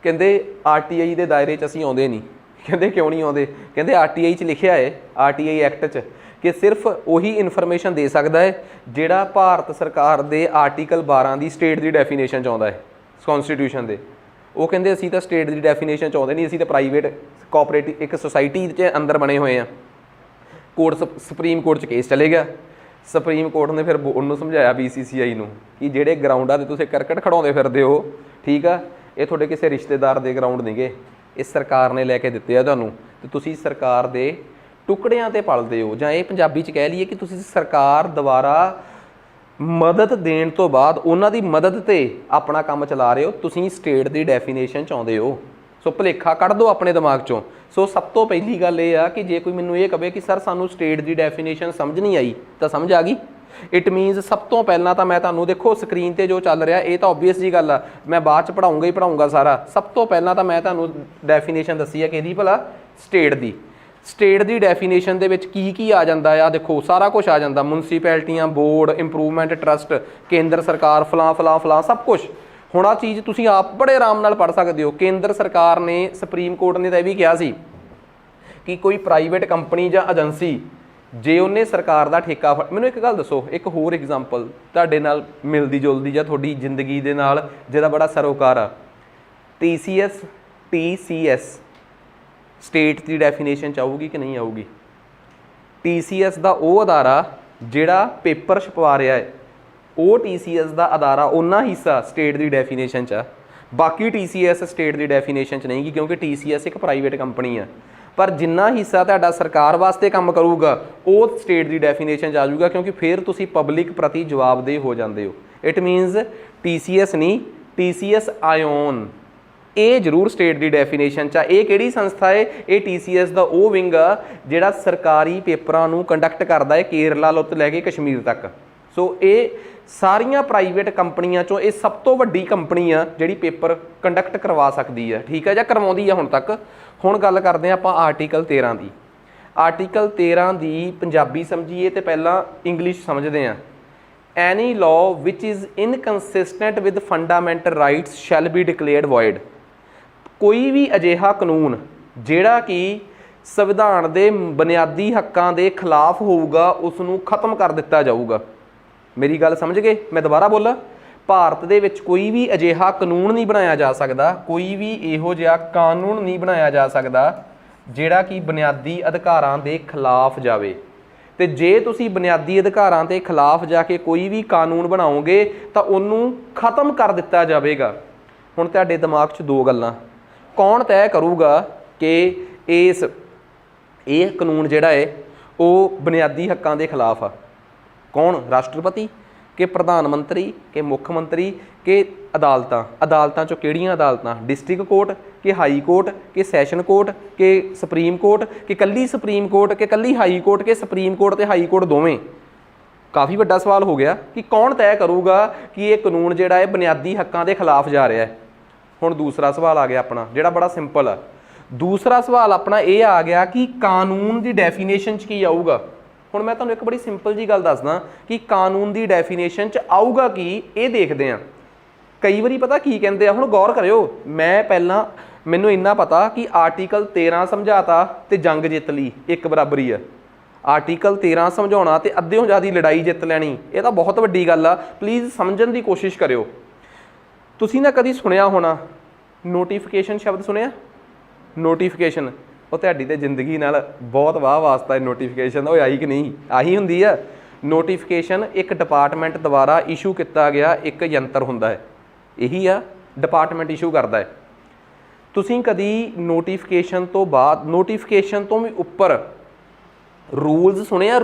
कहंदे RTI के दायरे च असीं आउंदे नहीं। कहते क्यों नहीं आते, कहते RTI च लिखिया है RTI एक्ट च कि सिर्फ उही इन्फॉर्मेशन दे सकता है जिहड़ा भारत सरकार दे आर्टिकल 12 की स्टेट की डेफिनेशन च आउंदा है कॉन्स्टिट्यूशन दे। वो कहते असीं तां स्टेट की डेफिनेशन च आउंदे नहीं, असीं तां प्राइवेट कोऑपरेटिव एक सोसाइटी के अंदर बने हुए हैं। कोर्ट सुप्रीम कोर्ट च केस चले गया, सुप्रीम कोर्ट ने फिर बोर्ड नूं समझाया BCCI नूं कि जिहड़े ग्राउंडां ते तुसीं क्रिकेट खड़ाउंदे फिरदे हो, ठीक आ, ये तुहाडे किसी रिश्तेदार दे ग्राउंड नहीं गे, इस सरकार ने लैके दिते आ तुहानूं, ते तुसीं सरकार दे टुकड़ियां ते पलदे हो, जां ये पंजाबी च कह लीए कि तुसीं सरकार द्वारा मदद देण तो बाद उन्हां दी मदद ते अपना काम चला रहे हो, तुसीं स्टेट की डेफिनेशन च आउंदे हो। सो भुलेखा कढ़ दो अपने दिमाग चों। सो सब तो पहली गल ये आ कि जे कोई मैनूं ये कहे कि सर सानूं स्टेट की डेफिनेशन समझ नहीं आई, तो समझ आ गई। इट मीनस सब तो पहला तो मैं तुहानूं देखो स्क्रीन पर जो चल रहा ये तो ओबवियस जी गल आ, मैं बाद च पढ़ाऊँगा ही पढ़ाऊँगा सारा। सब तो पहला तो मैं तुहानूं डेफिनेशन दसी है कि भला स्टेट की, स्टेट की डेफिनेशन दे विच की आ जाता है, देखो सारा कुछ आ जाता, मुनसिपैलिटियां, बोर्ड, इंप्रूवमेंट ट्रस्ट, केंद्र सरकार, फलां फलां फलां सब कुछ। हुण आ चीज़ तुसीं आप बड़े आराम नाल पढ़ सकते हो। केंद्र सरकार ने, सुप्रीम कोर्ट ने तो यह भी कहा सी कि कोई प्राइवेट कंपनी जां एजेंसी जे उन्हें सरकार का ठेका मैनूं एक गल दसो, एक होर एग्जाम्पल तुहाडे नाल मिलदी जुलदी जां तुहाडी जिंदगी दे नाल जिहदा बड़ा सरोकार आ, TCS स्टेट की डेफिनेशन च आऊगी कि नहीं आऊगी? TCS का वो अदारा जिहड़ा पेपर छपवा रहा है, वो TCS का अदारा उन्ना हिस्सा स्टेट की डेफिनेशन च, बाकी TCS स्टेट की डेफिनेशन च नहीं गी, क्योंकि TCS एक प्राइवेट कंपनी है। पर जिन्ना हिस्सा तुहाडा सरकार वास्ते काम करूगा वो स्टेट की डेफिनेशन च आ जाऊगा, क्योंकि फिर तुसी पब्लिक प्रति जवाबदेह हो जाते हो। इट मीनस TCS नहीं, TCS आयोन, ये जरूर स्टेट की डेफिनेशन चा। ये किहड़ी संस्था है? ये TCS का वो विंग आ जिहड़ा सरकारी पेपरां नूं कंडक्ट करदा है केरला तो लैके कश्मीर तक। सो ये सारियां प्राइवेट कंपनियां चों ये सब तो वड्डी कंपनी आ जिहड़ी पेपर कंडक्ट करवा सकती है, ठीक है, जां करवाउंदी है हुण तक। हुण गल करदे आपां आर्टिकल 13 की। आर्टिकल 13 की पंजाबी समझीए तो पहलां इंग्लिश समझदे आ। Any law which is inconsistent with fundamental rights shall be declared void. कोई भी अजिहा कानून जिहड़ा कि संविधान के बुनियादी हक्कां के खिलाफ होऊगा उसनूं खत्म कर दिता जाऊगा। मेरी गल समझ गए? मैं दोबारा बोला, भारत दे विच कोई भी अजिहा कानून नहीं बनाया जा सकता, कोई भी इहो जिहा कानून नहीं बनाया जा सकता जिहड़ा कि बुनियादी अधिकारां दे खिलाफ जावे। ते जे तुसी बुनियादी अधिकारां दे खिलाफ जाके कोई भी कानून बनाओगे तो उन्नूं खत्म कर दिता जाएगा। हुण तुहाडे दिमाग 'च दो गल्लां, कौन तय करूगा कि ये कानून जिहड़ा है वो बुनियादी हक्कां दे खिलाफ आ? कौन? राष्ट्रपति के प्रधानमंत्री के मुख्यमंत्री के अदालतां? अदालतां चों किहड़ियां अदालतां? डिस्ट्रिक्ट कोर्ट के हाई कोर्ट के सैशन कोर्ट के सुप्रीम कोर्ट के कल्ली सुप्रीम कोर्ट के कल्ली हाई कोर्ट के सुप्रीम कोर्ट ते हाई कोर्ट दोवें? ਕਾਫੀ ਵੱਡਾ ਸਵਾਲ ਹੋ ਗਿਆ ਕਿ ਕੌਣ ਤੈਅ ਕਰੂਗਾ ਕਿ ਇਹ ਕਾਨੂੰਨ ਜਿਹੜਾ ਹੈ ਬੁਨਿਆਦੀ ਹੱਕਾਂ ਦੇ ਖਿਲਾਫ ਜਾ ਰਿਹਾ ਹੈ। ਹੁਣ ਦੂਸਰਾ ਸਵਾਲ ਆ ਗਿਆ ਆਪਣਾ ਜਿਹੜਾ ਬੜਾ ਸਿੰਪਲ ਆ। ਦੂਸਰਾ ਸਵਾਲ ਆਪਣਾ ਇਹ ਆ ਗਿਆ ਕਿ ਕਾਨੂੰਨ ਦੀ ਡੈਫੀਨੇਸ਼ਨ 'ਚ ਕੀ ਆਊਗਾ। ਹੁਣ ਮੈਂ ਤੁਹਾਨੂੰ ਇੱਕ ਬੜੀ ਸਿੰਪਲ ਜੀ ਗੱਲ ਦੱਸਦਾ ਕਿ ਕਾਨੂੰਨ ਦੀ ਡੈਫੀਨੇਸ਼ਨ 'ਚ ਆਊਗਾ ਕੀ, ਇਹ ਦੇਖਦੇ ਹਾਂ। ਕਈ ਵਾਰੀ ਪਤਾ ਕੀ ਕਹਿੰਦੇ ਆ, ਹੁਣ ਗੌਰ ਕਰਿਓ, ਮੈਂ ਪਹਿਲਾਂ ਮੈਨੂੰ ਇੰਨਾ ਪਤਾ ਕਿ ਆਰਟੀਕਲ 13 ਸਮਝਾਤਾ ਤੇ ਜੰਗ ਜਿੱਤ ਲਈ ਇੱਕ ਬਰਾਬਰੀ ਆ। ਆਰਟੀਕਲ 13 ਸਮਝਾਉਣਾ ਤੇ ਅੱਧਿਓਂ ਜ਼ਿਆਦਾ ਲੜਾਈ ਜਿੱਤ ਲੈਣੀ, ਇਹ ਤਾਂ ਬਹੁਤ ਵੱਡੀ ਗੱਲ ਆ। ਪਲੀਜ਼ ਸਮਝਣ ਦੀ ਕੋਸ਼ਿਸ਼ ਕਰਿਓ। ਤੁਸੀਂ ਨਾ ਕਦੀ ਸੁਣਿਆ ਹੋਣਾ ਨੋਟੀਫਿਕੇਸ਼ਨ ਸ਼ਬਦ ਸੁਣਿਆ? ਨੋਟੀਫਿਕੇਸ਼ਨ ਉਹ ਤੁਹਾਡੀ ਤੇ ਜ਼ਿੰਦਗੀ ਨਾਲ ਬਹੁਤ ਵਾਹ ਵਾਸਤਾ ਹੈ। ਨੋਟੀਫਿਕੇਸ਼ਨ ਉਹ ਆਈ ਕਿ ਨਹੀਂ? ਆਹੀ ਹੁੰਦੀ ਆ। ਨੋਟੀਫਿਕੇਸ਼ਨ ਇੱਕ ਡਿਪਾਰਟਮੈਂਟ ਦੁਆਰਾ ਇਸ਼ੂ ਕੀਤਾ ਗਿਆ ਇੱਕ ਯੰਤਰ ਹੁੰਦਾ ਹੈ। ਇਹੀ ਆ, ਡਿਪਾਰਟਮੈਂਟ ਇਸ਼ੂ ਕਰਦਾ ਹੈ। ਤੁਸੀਂ ਕਦੀ ਨੋਟੀਫਿਕੇਸ਼ਨ ਤੋਂ ਬਾਅਦ, ਨੋਟੀਫਿਕੇਸ਼ਨ ਤੋਂ ਵੀ ਉੱਪਰ ਰੂਲਸ ਸੁਣਿਆ?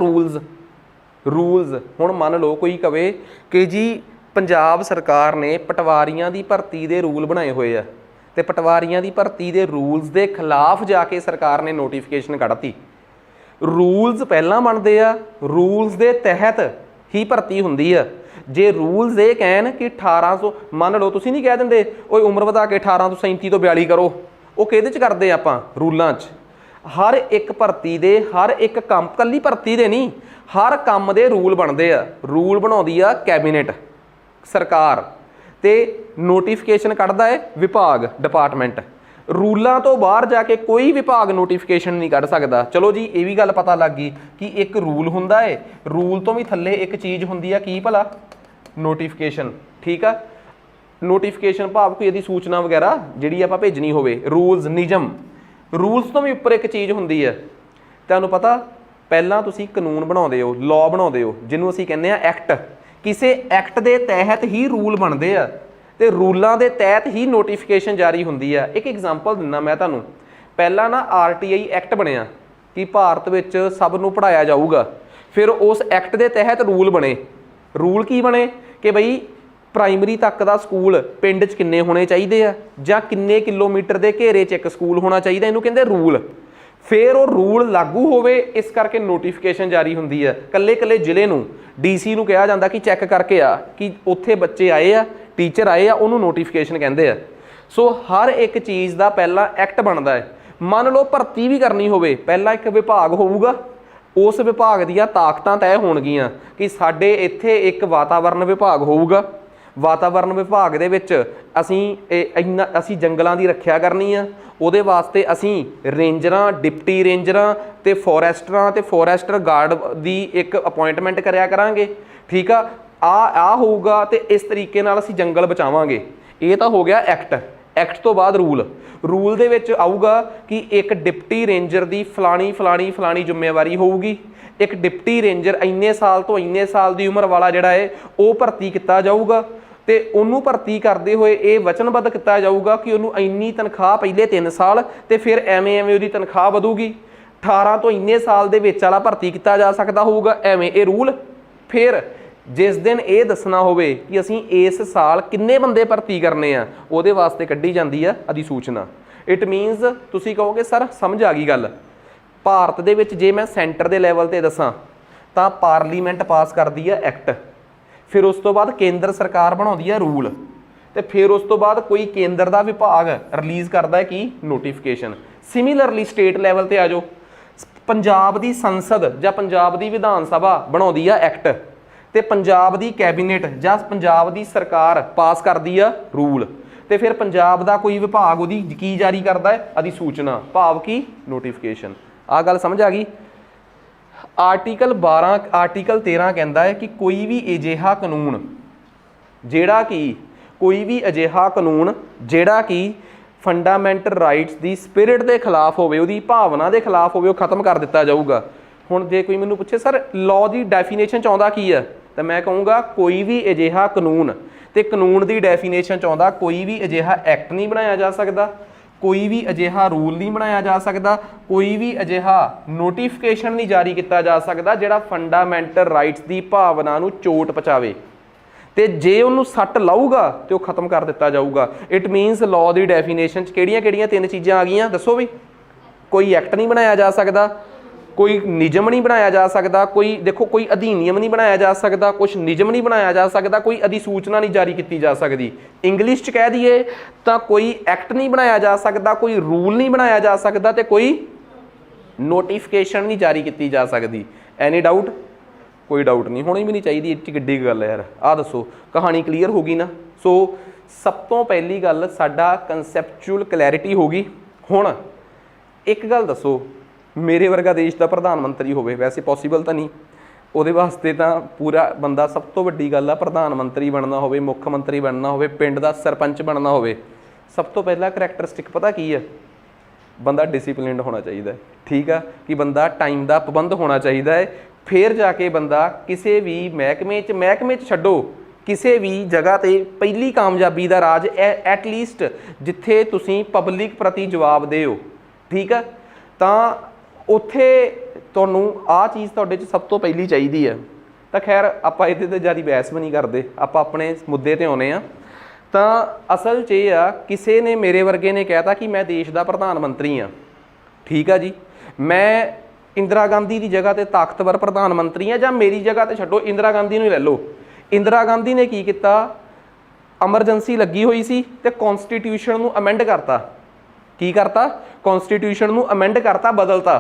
ਰੂਲਸ ਹੁਣ ਮੰਨ ਲਓ ਕੋਈ ਕਵੇ ਕਿ ਜੀ ਪੰਜਾਬ ਸਰਕਾਰ ਨੇ ਪਟਵਾਰੀਆਂ ਦੀ ਭਰਤੀ ਦੇ ਰੂਲ ਬਣਾਏ ਹੋਏ ਆ ਤੇ ਪਟਵਾਰੀਆਂ ਦੀ ਭਰਤੀ ਦੇ ਰੂਲਸ ਦੇ ਖਿਲਾਫ ਜਾ ਕੇ ਸਰਕਾਰ ਨੇ ਨੋਟੀਫਿਕੇਸ਼ਨ ਕੱਢਤੀ। ਰੂਲਸ ਪਹਿਲਾਂ ਬਣਦੇ ਆ, ਰੂਲਸ ਦੇ ਤਹਿਤ ਹੀ ਭਰਤੀ ਹੁੰਦੀ ਆ। ਜੇ ਰੂਲਸ ਇਹ ਕਹਿਣ ਕਿ 1800, ਮੰਨ ਲਓ ਤੁਸੀਂ ਨਹੀਂ ਕਹਿ ਦਿੰਦੇ ਓਏ ਉਮਰ ਵਧਾ ਕੇ 1837 ਤੋਂ 42 ਕਰੋ, ਉਹ ਕਿਹਦੇ 'ਚ ਕਰਦੇ ਆਪਾਂ? ਰੂਲਾਂ 'ਚ। ਹਰ ਇੱਕ ਭਰਤੀ ਦੇ, ਹਰ ਇੱਕ ਕੰਮ, ਕੱਲੀ ਭਰਤੀ ਦੇ ਨਹੀਂ, ਹਰ ਕੰਮ ਦੇ ਰੂਲ ਬਣਦੇ ਆ। ਰੂਲ ਬਣਾਉਂਦੀ ਆ ਕੈਬਨਿਟ, ਸਰਕਾਰ, ਤੇ ਨੋਟੀਫਿਕੇਸ਼ਨ ਕੱਢਦਾ ਹੈ ਵਿਭਾਗ, ਡਿਪਾਰਟਮੈਂਟ। ਰੂਲਾਂ ਤੋਂ ਬਾਹਰ ਜਾ ਕੇ ਕੋਈ ਵਿਭਾਗ ਨੋਟੀਫਿਕੇਸ਼ਨ ਨਹੀਂ ਕੱਢ ਸਕਦਾ। ਚਲੋ ਜੀ ਇਹ ਵੀ ਗੱਲ ਪਤਾ ਲੱਗ ਗਈ ਕਿ ਇੱਕ ਰੂਲ ਹੁੰਦਾ ਹੈ, ਰੂਲ ਤੋਂ ਵੀ ਥੱਲੇ ਇੱਕ ਚੀਜ਼ ਹੁੰਦੀ ਆ, ਕੀ ਭਲਾ? ਨੋਟੀਫਿਕੇਸ਼ਨ। ਠੀਕ ਆ। ਨੋਟੀਫਿਕੇਸ਼ਨ ਭਾਵ ਕੋਈ ਇਹਦੀ ਸੂਚਨਾ ਵਗੈਰਾ ਜਿਹੜੀ ਆਪਾਂ ਭੇਜਣੀ ਹੋਵੇ। ਰੂਲਸ, ਨਿਯਮ। ਰੂਲਸ ਤੋਂ ਵੀ ਉੱਪਰ ਇੱਕ ਚੀਜ਼ ਹੁੰਦੀ ਹੈ। ਤੁਹਾਨੂੰ ਪਤਾ, ਪਹਿਲਾਂ ਤੁਸੀਂ ਕਾਨੂੰਨ ਬਣਾਉਂਦੇ ਹੋ, ਲਾਅ ਬਣਾਉਂਦੇ ਹੋ, ਜਿਹਨੂੰ ਅਸੀਂ ਕਹਿੰਦੇ ਆ ਐਕਟ। ਕਿਸੇ ਐਕਟ ਦੇ ਤਹਿਤ ਹੀ ਰੂਲ ਬਣਦੇ ਆ ਤੇ ਰੂਲਾਂ ਦੇ ਤਹਿਤ ਹੀ ਨੋਟੀਫਿਕੇਸ਼ਨ ਜਾਰੀ ਹੁੰਦੀ ਆ। ਇੱਕ ਐਗਜ਼ਾਮਪਲ ਦਿੰਦਾ ਮੈਂ ਤੁਹਾਨੂੰ। ਪਹਿਲਾਂ ਨਾ RTI ਐਕਟ ਬਣਿਆ ਕਿ ਭਾਰਤ ਵਿੱਚ ਸਭ ਨੂੰ ਪੜ੍ਹਾਇਆ ਜਾਊਗਾ। ਫਿਰ ਉਸ ਐਕਟ ਦੇ ਤਹਿਤ ਰੂਲ ਬਣੇ। ਰੂਲ ਕੀ ਬਣੇ ਕਿ ਬਈ ਪ੍ਰਾਇਮਰੀ ਤੱਕ ਦਾ ਸਕੂਲ ਪਿੰਡ 'ਚ ਕਿੰਨੇ ਹੋਣੇ ਚਾਹੀਦੇ ਆ, ਜਾਂ ਕਿੰਨੇ ਕਿਲੋਮੀਟਰ ਦੇ ਘੇਰੇ 'ਚ ਇੱਕ ਸਕੂਲ ਹੋਣਾ ਚਾਹੀਦਾ, ਇਹਨੂੰ ਕਹਿੰਦੇ ਰੂਲ। ਫਿਰ ਉਹ ਰੂਲ ਲਾਗੂ ਹੋਵੇ, ਇਸ ਕਰਕੇ ਨੋਟੀਫਿਕੇਸ਼ਨ ਜਾਰੀ ਹੁੰਦੀ ਹੈ। ਕੱਲੇ ਜ਼ਿਲ੍ਹੇ ਨੂੰ DC ਨੂੰ ਕਿਹਾ ਜਾਂਦਾ ਕਿ ਚੈੱਕ ਕਰਕੇ ਆ ਕਿ ਉੱਥੇ ਬੱਚੇ ਆਏ ਆ, ਟੀਚਰ ਆਏ ਆ, ਉਹਨੂੰ ਨੋਟੀਫਿਕੇਸ਼ਨ ਕਹਿੰਦੇ ਆ। ਸੋ ਹਰ ਇੱਕ ਚੀਜ਼ ਦਾ ਪਹਿਲਾਂ ਐਕਟ ਬਣਦਾ ਹੈ। ਮੰਨ ਲਓ ਭਰਤੀ ਵੀ ਕਰਨੀ ਹੋਵੇ, ਪਹਿਲਾਂ ਇੱਕ ਵਿਭਾਗ ਹੋਊਗਾ, ਉਸ ਵਿਭਾਗ ਦੀਆਂ ਤਾਕਤਾਂ ਤੈਅ ਹੋਣਗੀਆਂ ਕਿ ਸਾਡੇ ਇੱਥੇ ਇੱਕ ਵਾਤਾਵਰਨ ਵਿਭਾਗ ਹੋਊਗਾ। ਵਾਤਾਵਰਨ ਵਿਭਾਗ ਦੇ ਵਿੱਚ ਅਸੀਂ ਜੰਗਲਾਂ ਦੀ ਰੱਖਿਆ ਕਰਨੀ ਆ। ਉਹਦੇ ਵਾਸਤੇ ਅਸੀਂ ਰੇਂਜਰਾਂ, ਡਿਪਟੀ ਰੇਂਜਰਾਂ ਤੇ ਫੋਰੈਸਟਰਾਂ ਤੇ ਫੋਰੈਸਟਰ ਗਾਰਡ ਦੀ ਇੱਕ ਅਪਾਇੰਟਮੈਂਟ ਕਰਿਆ ਕਰਾਂਗੇ। ਠੀਕ ਆ ਹੋਊਗਾ ਤੇ ਇਸ ਤਰੀਕੇ ਨਾਲ ਅਸੀਂ ਜੰਗਲ ਬਚਾਵਾਂਗੇ। ਇਹ ਤਾਂ ਹੋ ਗਿਆ ਐਕਟ। ਐਕਟ ਤੋਂ ਬਾਅਦ ਰੂਲ ਦੇ ਵਿੱਚ ਆਊਗਾ ਕਿ ਇੱਕ ਡਿਪਟੀ ਰੇਂਜਰ ਦੀ ਫਲਾਣੀ ਜ਼ਿੰਮੇਵਾਰੀ ਹੋਊਗੀ। ਇੱਕ ਡਿਪਟੀ ਰੇਂਜਰ ਇੰਨੇ ਸਾਲ ਤੋਂ ਇੰਨੇ ਸਾਲ ਦੀ ਉਮਰ ਵਾਲਾ ਜਿਹੜਾ ਹੈ ਉਹ ਭਰਤੀ ਕੀਤਾ ਜਾਊਗਾ ਤੇ ਉਹਨੂੰ ਭਰਤੀ ਕਰਦੇ ਹੋਏ ਇਹ ਵਚਨਬੱਧ ਕੀਤਾ ਜਾਊਗਾ ਕਿ ਉਹਨੂੰ ਇੰਨੀ ਤਨਖਾਹ ਪਹਿਲੇ 3 ਸਾਲ ਤੇ ਫਿਰ ਐਵੇਂ ਉਹਦੀ ਤਨਖਾਹ ਵਧੂਗੀ। 18 ਤੋਂ ਇੰਨੇ ਸਾਲ ਦੇ ਵਿੱਚ ਵਾਲਾ ਭਰਤੀ ਕੀਤਾ ਜਾ ਸਕਦਾ ਹੋਊਗਾ, ਐਵੇਂ ਇਹ ਰੂਲ। ਫਿਰ ਜਿਸ ਦਿਨ ਇਹ ਦੱਸਣਾ ਹੋਵੇ ਕਿ ਅਸੀਂ ਇਸ ਸਾਲ ਕਿੰਨੇ ਬੰਦੇ ਭਰਤੀ ਕਰਨੇ ਆ, ਉਹਦੇ ਵਾਸਤੇ ਕੱਢੀ ਜਾਂਦੀ ਆ ਅਧਿਸੂਚਨਾ। ਇਟ ਮੀਨਸ ਤੁਸੀਂ ਕਹੋਗੇ ਸਰ ਸਮਝ ਆ ਗਈ ਗੱਲ। ਭਾਰਤ ਦੇ ਵਿੱਚ ਜੇ ਮੈਂ ਸੈਂਟਰ ਦੇ ਲੈਵਲ ਤੇ ਦੱਸਾਂ ਤਾਂ ਪਾਰਲੀਮੈਂਟ ਪਾਸ ਕਰਦੀ ਆ ਐਕਟ, ਫਿਰ ਉਸ ਤੋਂ ਬਾਅਦ ਕੇਂਦਰ ਸਰਕਾਰ ਬਣਾਉਂਦੀ ਆ ਰੂਲ, ਤੇ ਫਿਰ ਉਸ ਤੋਂ ਬਾਅਦ ਕੋਈ ਕੇਂਦਰ ਦਾ ਵਿਭਾਗ ਰਿਲੀਜ਼ ਕਰਦਾ ਹੈ ਕੀ? ਨੋਟੀਫਿਕੇਸ਼ਨ। ਸਿਮਿਲਰਲੀ ਸਟੇਟ ਲੈਵਲ ਤੇ ਆ ਜਾਓ, ਪੰਜਾਬ ਦੀ ਸੰਸਦ ਜਾਂ ਪੰਜਾਬ ਦੀ ਵਿਧਾਨ ਸਭਾ ਬਣਾਉਂਦੀ ਆ ਐਕਟ, ਤੇ ਪੰਜਾਬ ਦੀ ਕੈਬਨਿਟ ਜਾਂ ਪੰਜਾਬ ਦੀ ਸਰਕਾਰ ਪਾਸ ਕਰਦੀ ਆ ਰੂਲ, ਤੇ ਫਿਰ ਪੰਜਾਬ ਦਾ ਕੋਈ ਵਿਭਾਗ ਉਹਦੀ ਕੀ ਜਾਰੀ ਕਰਦਾ ਹੈ? ਅਧਿਸੂਚਨਾ, ਭਾਵ ਕੀ? ਨੋਟੀਫਿਕੇਸ਼ਨ। ਆਹ ਗੱਲ ਸਮਝ ਆ ਗਈ। ਆਰਟੀਕਲ 13 ਕਹਿੰਦਾ ਹੈ ਕਿ ਕੋਈ ਵੀ ਅਜਿਹਾ ਕਾਨੂੰਨ ਜਿਹੜਾ ਕਿ ਫੰਡਾਮੈਂਟਲ ਰਾਈਟਸ ਦੀ ਸਪਿਰਿਟ ਦੇ ਖਿਲਾਫ ਹੋਵੇ, ਉਹਦੀ ਭਾਵਨਾ ਦੇ ਖਿਲਾਫ ਹੋਵੇ, ਉਹ ਖਤਮ ਕਰ ਦਿੱਤਾ ਜਾਊਗਾ। ਹੁਣ ਜੇ ਕੋਈ ਮੈਨੂੰ ਪੁੱਛੇ ਸਰ ਲਾਅ ਦੀ ਡੈਫੀਨੇਸ਼ਨ 'ਚ ਆਉਂਦਾ ਕੀ ਹੈ, ਤਾਂ ਮੈਂ ਕਹੂੰਗਾ ਕੋਈ ਵੀ ਅਜਿਹਾ ਕਾਨੂੰਨ, ਤੇ ਕਾਨੂੰਨ ਦੀ ਡੈਫੀਨੇਸ਼ਨ 'ਚ ਆਉਂਦਾ ਕੋਈ ਵੀ ਅਜਿਹਾ ਐਕਟ ਨਹੀਂ ਬਣਾਇਆ ਜਾ ਸਕਦਾ, ਕੋਈ ਵੀ ਅਜਿਹਾ ਰੂਲ ਨਹੀਂ ਬਣਾਇਆ ਜਾ ਸਕਦਾ, ਕੋਈ ਵੀ ਅਜਿਹਾ ਨੋਟੀਫਿਕੇਸ਼ਨ ਨਹੀਂ ਜਾਰੀ ਕੀਤਾ ਜਾ ਸਕਦਾ ਜਿਹੜਾ ਫੰਡਾਮੈਂਟਲ ਰਾਈਟਸ ਦੀ ਭਾਵਨਾ ਨੂੰ ਚੋਟ ਪਹੁੰਚਾਵੇ, ਤੇ ਜੇ ਉਹਨੂੰ ਸੱਟ ਲਾਊਗਾ ਤੇ ਉਹ ਖਤਮ ਕਰ ਦਿੱਤਾ ਜਾਊਗਾ। It means law the definition 'ਚ ਕਿਹੜੀਆਂ 3 ਚੀਜ਼ਾਂ ਆ ਗਈਆਂ ਦੱਸੋ ਵੀ? ਕੋਈ ਐਕਟ ਨਹੀਂ ਬਣਾਇਆ ਜਾ ਸਕਦਾ, कोई नियम नहीं बनाया जा सकता, कोई देखो कोई अधिनियम नहीं बनाया जा सकता, कुछ नियम नहीं बनाया जा सकता, कोई अधिसूचना नहीं जारी की जा सकती। इंग्लिश च कह दीए तो कोई एक्ट नहीं बनाया जा सकता, कोई रूल नहीं बनाया जा सकता, तो कोई नोटिफिकेशन नहीं जारी की जा सकती। Any doubt? कोई डाउट नहीं, होनी भी नहीं चाहिए। इतनी किड्डी गल है यार। आ दसो, कहानी क्लीयर होगी ना? सो सब तो पहली गल साडा कंसैप्चुअल क्लैरिटी होगी। हुण एक गल दसो, मेरे वर्गा देश का प्रधानमंत्री होवे, वैसे पॉसीबल तो नहीं, ਉਹਦੇ वास्ते तो पूरा बंदा, सब तो वड्डी गल आ प्रधानमंत्री बनना होवे, मुख मंत्री बनना होवे, पिंड का सरपंच बनना होवे, सब तो पहला करैक्टरिस्टिक पता की है? बंदा डिसिपलिनड होना चाहिए, ठीक है, कि बंदा टाइम का पाबंद होना चाहिए है। फिर जाके बंदा किसी भी महकमे छड्डो, किसी भी जगह ते पहली कामयाबी का राज एटलीस्ट जिथे तुसीं पब्लिक प्रति जवाब दे हो, ठीक है, तो उत्थे तुहानूं आ चीज़ तुहाडे च सब तो पहली चाहिए है। तो खैर आपां इहदे ते ज़्यादा बहस भी नहीं करते, आपां अपने मुद्दे ते आउणे आ। तो असल च ये आ, किसी ने मेरे वर्गे ने कहता कि मैं देश का प्रधानमंत्री हाँ, ठीक है जी, मैं इंदिरा गांधी की जगह ते ताकतवर प्रधानमंत्री हाँ, जां मेरी जगह ते छड्डो इंदिरा गांधी नूं ही लै लो। इंदिरा गांधी ने की किया, एमरजेंसी लगी हुई सी ते कॉन्स्टिट्यूशन नूं अमेंड करता। की करता? कॉन्स्टिट्यूशन नूं अमेंड करता, बदलता।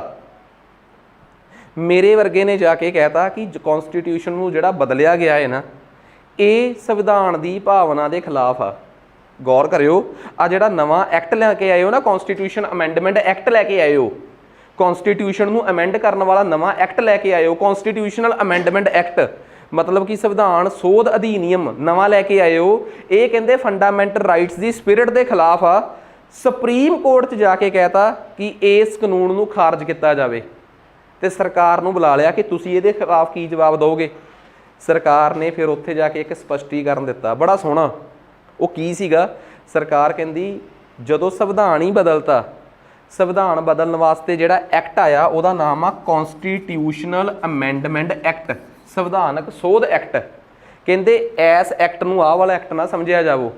मेरे वर्गे ने जाके कहता कि कॉन्स्टिट्यूशन नूं जिहड़ा बदलिया गया है ना, ये संविधान की भावना के खिलाफ आ। गौर करियो, आ जिहड़ा नवां एक्ट लैके आए हो ना, कॉन्स्टिट्यूशन अमेंडमेंट एक्ट लैके आए हो, कॉन्स्टिट्यूशन नूं अमेंड करने वाला नवां एक्ट लैके आए हो, कॉन्स्टिट्यूशनल अमेंडमेंट एक्ट मतलब कि संविधान सोध अधिनियम नवां लैके आए हो, ये कहते फंडामेंटल राइट्स की स्पिरिट के खिलाफ आ। सुप्रीम कोर्ट च जाके कहता कि इस कानून नूं खारज किया जाए, तो सरकार नूं बुला लिया कि तुसीं इहदे खिलाफ की जवाब दोगे। सरकार ने फिर उत्थे जाके एक स्पष्टीकरण दिता, बड़ा सोहना। वो की सीगा? सरकार कहंदी जदों संविधान ही बदलता, संविधान बदलने वास्ते जिहड़ा एक्ट आया उहदा नाम आ कॉन्स्टिट्यूशनल अमेंडमेंट एक्ट, संविधानक सोध एक्ट। कहंदे इस एक्ट नूं आह वाला एक्ट ना समझिया जावो,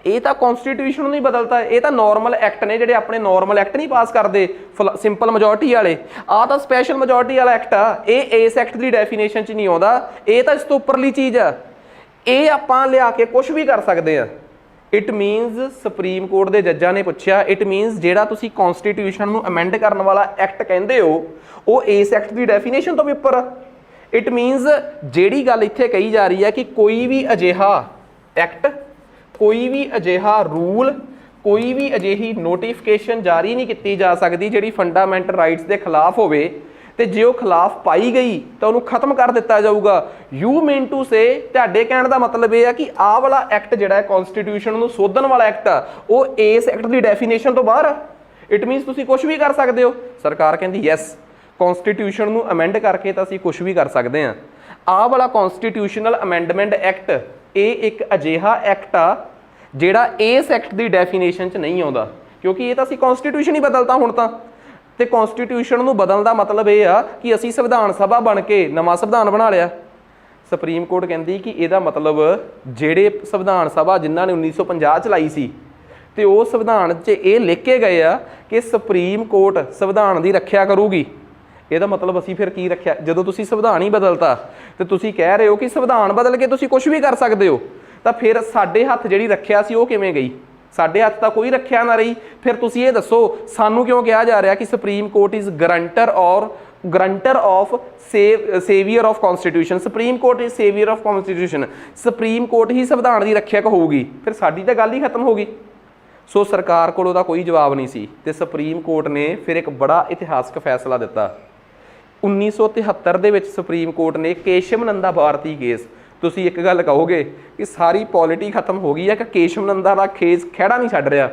ये तो कॉन्स्टिट्यूशन नहीं बदलता, ये तो नॉर्मल एक्ट ने जिहड़े अपने नॉर्मल एक्ट नहीं पास करते सिंपल मेजोरिटी वाले, आ तो स्पैशल मेजोरिटी वाला एक्ट आ, ये इस एक्ट की डेफिनेशन च नहीं आता, ये तो इस तो उपरली चीज़ आ, ये आपां लिया के कुछ भी कर सकते हैं। इट मीनस सुप्रीम कोर्ट के जज्जां ने पूछा, इट मीनस जिहड़ा तुसीं कॉन्स्टिट्यूशन नूं अमेंड करने वाला एक्ट कहंदे हो, वो इस एक्ट की डेफिनेशन तो भी उपर आ। इट मीनस जिहड़ी गल इत्थे कही जा रही है कि कोई भी अजिहा एक्ट, कोई भी अजिहा रूल, कोई भी अजिही नोटिफिकेशन जारी नहीं की जा सकती जिहड़ी फंडामेंटल राइट्स के खिलाफ होवे, ते जे वो खिलाफ पाई गई तो उन्होंने खत्म कर दिता जाऊगा। यू मीन टू से तुहाडे कहण दा मतलब यह है कि आह वाला एक्ट जिहड़ा कॉन्स्टिट्यूशन नूं सोधन वाला एक्ट आ, वो इस एक्ट की डेफिनेशन तो बाहर आ। इट मीनस तुसीं कुछ भी कर सकते हो। सरकार कहती यस, कॉन्स्टिट्यूशन नूं अमेंड करके तो असीं कुछ भी कर सकते हैं। आह वाला कॉन्स्टिट्यूशनल अमेंडमेंट एक्ट ये एक अजिहा एक्ट आ जिहड़ा इस एक्ट की डेफिनेशन च नहीं आता, क्योंकि ये तो असीं कॉन्स्टिट्यूशन ही बदलता हुण तां, ते कॉन्स्टिट्यूशन नूं बदलण दा मतलब ये आ कि असीं संविधान सभा बन के नवां संविधान बना लिया। सुप्रीम कोर्ट कहती कि इहदा मतलब जिहड़े संविधान सभा जिन्हां ने 1950 चलाई सी, ते वो संविधान च ये लिख के गए आ कि सुप्रीम कोर्ट संविधान की रख्या करूगी। ਇਹਦਾ मतलब असी फिर की रखिया? जो तुसी संविधान ही बदलता तो तुसी कह रहे हो कि संविधान बदल के तुसी कुछ भी कर सकते हो, तो फिर साडे हत्थ जिहड़ी रखिया सी वो किवें गई? साडे हत्थ तां कोई रखिया ना रही। फिर तुसी ये दसो सानू क्यों कहा जा रहा कि supreme court is guarantor of saviour of constitution. Supreme court is saviour of constitution, supreme court ही संविधान की रख्यक होगी, फिर साडी तां गल ही खत्म होगी। सो सरकार कोल उहदा कोई जवाब नहीं सी, ते सुप्रीम कोर्ट ने फिर एक बड़ा इतिहासक फैसला दिता। 1973 ਦੇ ਵਿੱਚ सुप्रीम कोर्ट ने केशव नंदा भारती केस, ਤੁਸੀਂ एक गल कहोगे कि सारी पॉलिटी खत्म हो गई है कि केशव नंदा का केस खैड़ा नहीं छड्ड रहा।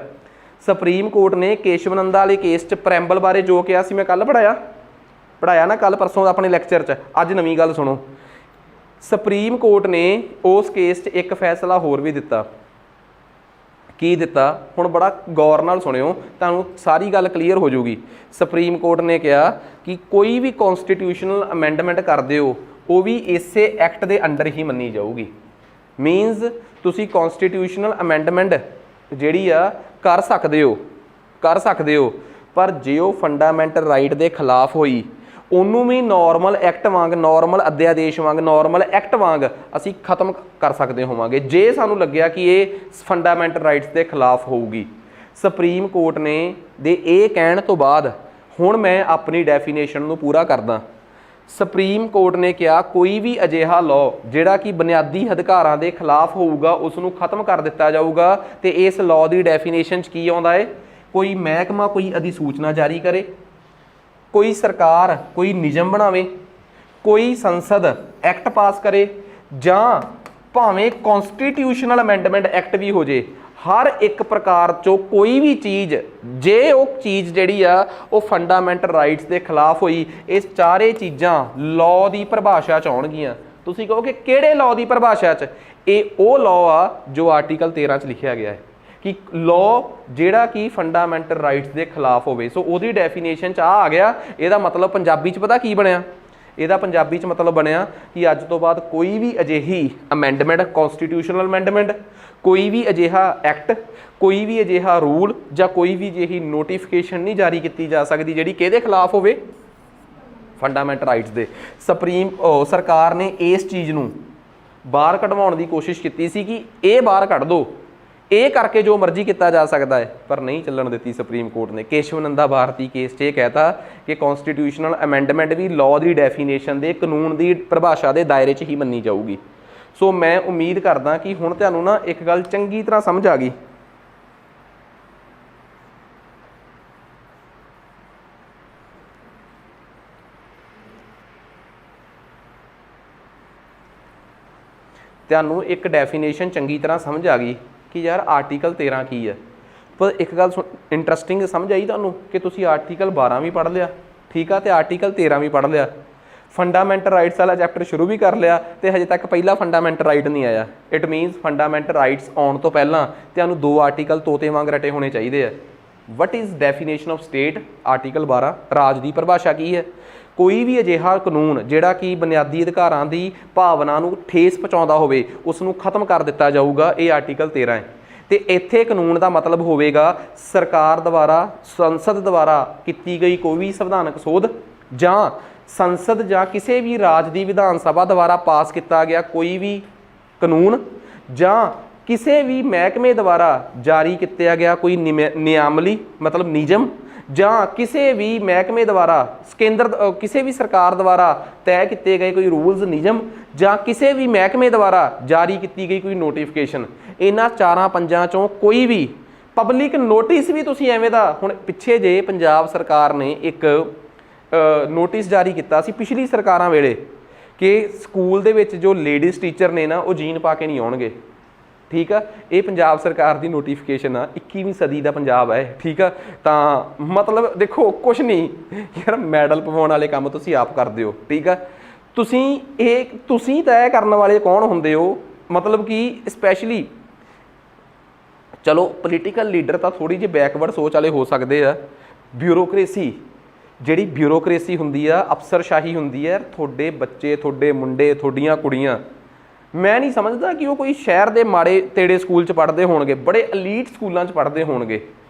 सुप्रीम कोर्ट ने केशव नंदा वाले केस च प्रैंबल बारे जो कहा सी, मैं कल पढ़ाया ना, कल परसों अपने लैक्चर च, अज नवीं गल सुनो। सुप्रीम कोर्ट ने उस केस च एक फैसला होर भी दिता। की दिता हुण बड़ा गौर नाल सुनियो, तुहानूं सारी गल क्लीयर हो जाऊगी। सुप्रीम कोर्ट ने कहा कि कोई भी कॉन्स्टिट्यूशनल अमेंडमेंट करदे हो वो भी इसे एक्ट के अंडर ही मनी जाऊगी। मीनस तुसी कॉन्स्टिट्यूशनल अमेंडमेंट जिहड़ी आ कर सकते हो, पर जे वो फंडामेंटल राइट के खिलाफ होई, ਉਹਨੂੰ ਵੀ ਨੋਰਮਲ ਐਕਟ ਵਾਂਗ, ਨੋਰਮਲ ਅਧਿਆਦੇਸ਼ ਵਾਂਗ, ਨੋਰਮਲ ਐਕਟ ਵਾਂਗ ਅਸੀਂ ਖਤਮ ਕਰ ਸਕਦੇ ਹੋਵਾਂਗੇ ਜੇ ਸਾਨੂੰ ਲੱਗਿਆ ਕਿ ਇਹ ਫੰਡਾਮੈਂਟਲ ਰਾਈਟਸ ਦੇ ਖਿਲਾਫ ਹੋਊਗੀ। ਸੁਪਰੀਮ ਕੋਰਟ ਨੇ ਦੇ ਇਹ ਕਹਿਣ ਤੋਂ ਬਾਅਦ ਹੁਣ ਮੈਂ ਆਪਣੀ ਡੈਫੀਨੇਸ਼ਨ ਨੂੰ ਪੂਰਾ ਕਰਦਾ। ਸੁਪਰੀਮ ਕੋਰਟ ਨੇ ਕਿਹਾ ਕੋਈ ਵੀ ਅਜਿਹਾ ਲਾਅ ਜਿਹੜਾ ਕਿ ਬੁਨਿਆਦੀ ਅਧਿਕਾਰਾਂ ਦੇ ਖਿਲਾਫ ਹੋਊਗਾ ਉਸ ਨੂੰ ਖਤਮ ਕਰ ਦਿੱਤਾ ਜਾਊਗਾ। ਤੇ ਇਸ ਲਾਅ ਦੀ ਡੈਫੀਨੇਸ਼ਨ 'ਚ ਕੀ ਆਉਂਦਾ ਹੈ? ਕੋਈ ਮਹਿਕਮਾ ਕੋਈ ਅਧਿਸੂਚਨਾ ਜਾਰੀ ਕਰੇ, ਕੋਈ ਸਰਕਾਰ ਕੋਈ ਨਿਯਮ ਬਣਾਵੇ, ਕੋਈ ਸੰਸਦ ਐਕਟ ਪਾਸ ਕਰੇ, ਜਾਂ ਭਾਵੇਂ ਕੌਨਸਟੀਟਿਊਸ਼ਨਲ ਅਮੈਂਡਮੈਂਟ ਐਕਟ ਵੀ ਹੋ ਜੇ, ਹਰ ਇੱਕ ਪ੍ਰਕਾਰ 'ਚੋਂ ਕੋਈ ਵੀ ਚੀਜ਼ ਜੇ ਉਹ ਚੀਜ਼ ਜਿਹੜੀ ਆ ਉਹ ਫੰਡਾਮੈਂਟਲ ਰਾਈਟਸ ਦੇ ਖਿਲਾਫ ਹੋਈ, ਇਹ ਚਾਰੇ ਚੀਜ਼ਾਂ ਲਾਅ ਦੀ ਪਰਿਭਾਸ਼ਾ 'ਚ ਆਉਣਗੀਆਂ। ਤੁਸੀਂ ਕਹੋ ਕਿ ਕਿਹੜੇ ਲਾਅ ਦੀ ਪਰਿਭਾਸ਼ਾ 'ਚ? ਇਹ ਉਹ ਲਾਅ ਆ ਜੋ ਆਰਟੀਕਲ 13 'ਚ ਲਿਖਿਆ ਗਿਆ ਹੈ ਕਿ ਲਾਅ ਜਿਹੜਾ ਕਿ ਫੰਡਾਮੈਂਟਲ ਰਾਈਟਸ ਦੇ ਖਿਲਾਫ ਹੋਵੇ। ਸੋ ਉਹਦੀ ਡੈਫੀਨੇਸ਼ਨ 'ਚ ਆ ਗਿਆ। ਇਹਦਾ ਮਤਲਬ ਪੰਜਾਬੀ 'ਚ ਪਤਾ ਕੀ ਬਣਿਆ? ਇਹਦਾ ਪੰਜਾਬੀ 'ਚ ਮਤਲਬ ਬਣਿਆ ਕਿ ਅੱਜ ਤੋਂ ਬਾਅਦ ਕੋਈ ਵੀ ਅਜਿਹੀ ਅਮੈਂਡਮੈਂਟ, ਕੌਨਸਟੀਟਿਊਸ਼ਨਲ ਅਮੈਂਡਮੈਂਟ, ਕੋਈ ਵੀ ਅਜਿਹਾ ਐਕਟ, ਕੋਈ ਵੀ ਅਜਿਹਾ ਰੂਲ ਜਾਂ ਕੋਈ ਵੀ ਅਜਿਹੀ ਨੋਟੀਫਿਕੇਸ਼ਨ ਨਹੀਂ ਜਾਰੀ ਕੀਤੀ ਜਾ ਸਕਦੀ ਜਿਹੜੀ ਕਿਹਦੇ ਖਿਲਾਫ ਹੋਵੇ? ਫੰਡਾਮੈਂਟਲ ਰਾਈਟਸ ਦੇ। ਸਰਕਾਰ ਨੇ ਇਸ ਚੀਜ਼ ਨੂੰ ਬਾਹਰ ਕਢਵਾਉਣ ਦੀ ਕੋਸ਼ਿਸ਼ ਕੀਤੀ ਸੀ ਕਿ ਇਹ ਬਾਹਰ ਕੱਢ ਦਿਓ, ਇਹ ਕਰਕੇ ਜੋ ਮਰਜ਼ੀ ਕੀਤਾ ਜਾ ਸਕਦਾ ਹੈ, ਪਰ ਨਹੀਂ ਚੱਲਣ ਦਿੱਤੀ ਸੁਪਰੀਮ ਕੋਰਟ ਨੇ। ਕੇਸ਼ਵਨੰਦਾ ਭਾਰਤੀ ਕੇਸ 'ਚ ਇਹ ਕਹਿਤਾ ਕਿ ਕੌਨਸਟੀਟਿਊਸ਼ਨਲ ਅਮੈਂਡਮੈਂਟ ਵੀ ਲਾਅ ਦੀ ਡੈਫੀਨੇਸ਼ਨ ਦੇ, ਕਾਨੂੰਨ ਦੀ ਪਰਿਭਾਸ਼ਾ ਦੇ ਦਾਇਰੇ 'ਚ ਹੀ ਮੰਨੀ ਜਾਊਗੀ। ਸੋ ਮੈਂ ਉਮੀਦ ਕਰਦਾ ਕਿ ਹੁਣ ਤੁਹਾਨੂੰ ਨਾ ਇੱਕ ਗੱਲ ਚੰਗੀ ਤਰ੍ਹਾਂ ਸਮਝ ਆ ਗਈ। ਤੁਹਾਨੂੰ ਇੱਕ ਡੈਫੀਨੇਸ਼ਨ ਚੰਗੀ ਤਰ੍ਹਾਂ ਸਮਝ ਆ ਗਈ ਕਿ ਯਾਰ ਆਰਟੀਕਲ 13 ਕੀ ਹੈ। ਪਰ ਇੱਕ ਗੱਲ ਇੰਟਰਸਟਿੰਗ ਸਮਝ ਆਈ ਤੁਹਾਨੂੰ ਕਿ ਤੁਸੀਂ ਆਰਟੀਕਲ 12 ਵੀ ਪੜ੍ਹ ਲਿਆ, ਠੀਕ ਆ, ਤੇ ਆਰਟੀਕਲ 13 ਵੀ ਪੜ੍ਹ ਲਿਆ, ਫੰਡਾਮੈਂਟਲ ਰਾਈਟਸ ਵਾਲਾ ਚੈਪਟਰ ਸ਼ੁਰੂ ਵੀ ਕਰ ਲਿਆ, ਤੇ ਹਜੇ ਤੱਕ ਪਹਿਲਾ ਫੰਡਾਮੈਂਟਲ ਰਾਈਟ ਨਹੀਂ ਆਇਆ। ਇਟ ਮੀਨਸ ਫੰਡਾਮੈਂਟਲ ਰਾਈਟਸ ਆਉਣ ਤੋਂ ਪਹਿਲਾਂ ਤੁਹਾਨੂੰ 2 ਆਰਟੀਕਲ ਤੋਤੇ ਵਾਂਗ ਰਟੇ ਹੋਣੇ ਚਾਹੀਦੇ ਆ। What is definition of state? Article 12 ਰਾਜ ਦੀ ਪਰਿਭਾਸ਼ਾ ਕੀ ਹੈ? ਕੋਈ ਵੀ ਅਜਿਹਾ ਕਾਨੂੰਨ ਜਿਹੜਾ ਕਿ ਬੁਨਿਆਦੀ ਅਧਿਕਾਰਾਂ ਦੀ ਭਾਵਨਾ ਨੂੰ ਠੇਸ ਪਹੁੰਚਾਉਂਦਾ ਹੋਵੇ ਉਸ ਨੂੰ ਖਤਮ ਕਰ ਦਿੱਤਾ ਜਾਊਗਾ। ਇਹ ਆਰਟੀਕਲ 13 ਹੈ। ਤੇ ਇੱਥੇ ਕਾਨੂੰਨ ਦਾ ਮਤਲਬ ਹੋਵੇਗਾ ਸਰਕਾਰ ਦੁਆਰਾ, ਸੰਸਦ ਦੁਆਰਾ ਕੀਤੀ ਗਈ ਕੋਈ ਵੀ ਸੰਵਿਧਾਨਕ ਸੋਧ, ਜਾਂ ਸੰਸਦ ਜਾਂ ਕਿਸੇ ਵੀ ਰਾਜ ਦੀ ਵਿਧਾਨ ਸਭਾ ਦੁਆਰਾ ਪਾਸ ਕੀਤਾ ਗਿਆ ਕੋਈ ਵੀ ਕਾਨੂੰਨ, ਜਾਂ ਕਿਸੇ ਵੀ ਮਹਿਕਮੇ ਦੁਆਰਾ ਜਾਰੀ ਕੀਤਾ ਗਿਆ ਕੋਈ ਨਿਯਮਾਵਲੀ ਮਤਲਬ ਨਿਯਮ, ਜਾਂ ਕਿਸੇ ਵੀ ਮਹਿਕਮੇ ਦੁਆਰਾ ਕਿਸੇ ਵੀ ਸਰਕਾਰ ਦੁਆਰਾ ਤੈਅ ਕੀਤੇ ਗਏ ਕੋਈ ਰੂਲਸ ਨਿਯਮ, ਜਾਂ ਕਿਸੇ ਵੀ ਮਹਿਕਮੇ ਦੁਆਰਾ ਜਾਰੀ ਕੀਤੀ ਗਈ ਕੋਈ ਨੋਟੀਫਿਕੇਸ਼ਨ। ਇਹਨਾਂ 4-5 ਚੋਂ ਕੋਈ ਵੀ ਪਬਲਿਕ ਨੋਟਿਸ ਵੀ ਤੁਸੀਂ ਐਵੇਂ ਦਾ, ਹੁਣ ਪਿੱਛੇ ਜੇ ਪੰਜਾਬ ਸਰਕਾਰ ਨੇ ਇੱਕ ਨੋਟਿਸ ਜਾਰੀ ਕੀਤਾ ਸੀ ਪਿਛਲੀ ਸਰਕਾਰਾਂ ਵੇਲੇ ਕਿ ਸਕੂਲ ਦੇ ਵਿੱਚ ਜੋ ਲੇਡੀਜ਼ ਟੀਚਰ ਨੇ ਨਾ ਉਹ ਜੀਨ ਪਾ ਕੇ ਨਹੀਂ ਆਉਣਗੇ, ਠੀਕ ਆ। ਇਹ ਪੰਜਾਬ ਸਰਕਾਰ ਦੀ ਨੋਟੀਫਿਕੇਸ਼ਨ ਆ, 21ਵੀਂ ਸਦੀ ਦਾ ਪੰਜਾਬ ਹੈ, ਠੀਕ ਆ। ਤਾਂ ਮਤਲਬ ਦੇਖੋ ਕੁਛ ਨਹੀਂ ਯਾਰ, ਮੈਡਲ ਪਵਾਉਣ ਵਾਲੇ ਕੰਮ ਤੁਸੀਂ ਆਪ ਕਰਦੇ ਹੋ, ਠੀਕ ਆ। ਤੁਸੀਂ ਤੈਅ ਕਰਨ ਵਾਲੇ ਕੌਣ ਹੁੰਦੇ ਹੋ? ਮਤਲਬ ਕਿ ਸਪੈਸ਼ਲੀ ਚਲੋ ਪੋਲੀਟੀਕਲ ਲੀਡਰ ਤਾਂ ਥੋੜ੍ਹੀ ਜਿਹੀ ਬੈਕਵਰਡ ਸੋਚ ਵਾਲੇ ਹੋ ਸਕਦੇ ਆ। ਬਿਊਰੋਕਰੇਸੀ ਜਿਹੜੀ ਬਿਊਰੋਕਰੇਸੀ ਹੁੰਦੀ ਆ, ਅਫਸਰਸ਼ਾਹੀ ਹੁੰਦੀ ਹੈ, ਤੁਹਾਡੇ ਬੱਚੇ, ਤੁਹਾਡੇ ਮੁੰਡੇ, ਤੁਹਾਡੀਆਂ ਕੁੜੀਆਂ, ਮੈਂ ਨਹੀਂ ਸਮਝਦਾ ਕਿ ਉਹ ਕੋਈ ਸ਼ਹਿਰ ਦੇ ਮਾੜੇ ਤੇੜੇ ਸਕੂਲ 'ਚ ਪੜ੍ਹਦੇ ਹੋਣਗੇ, ਬੜੇ ਅਲੀਟ ਸਕੂਲਾਂ 'ਚ ਪੜ੍ਹਦੇ ਹੋਣਗੇ,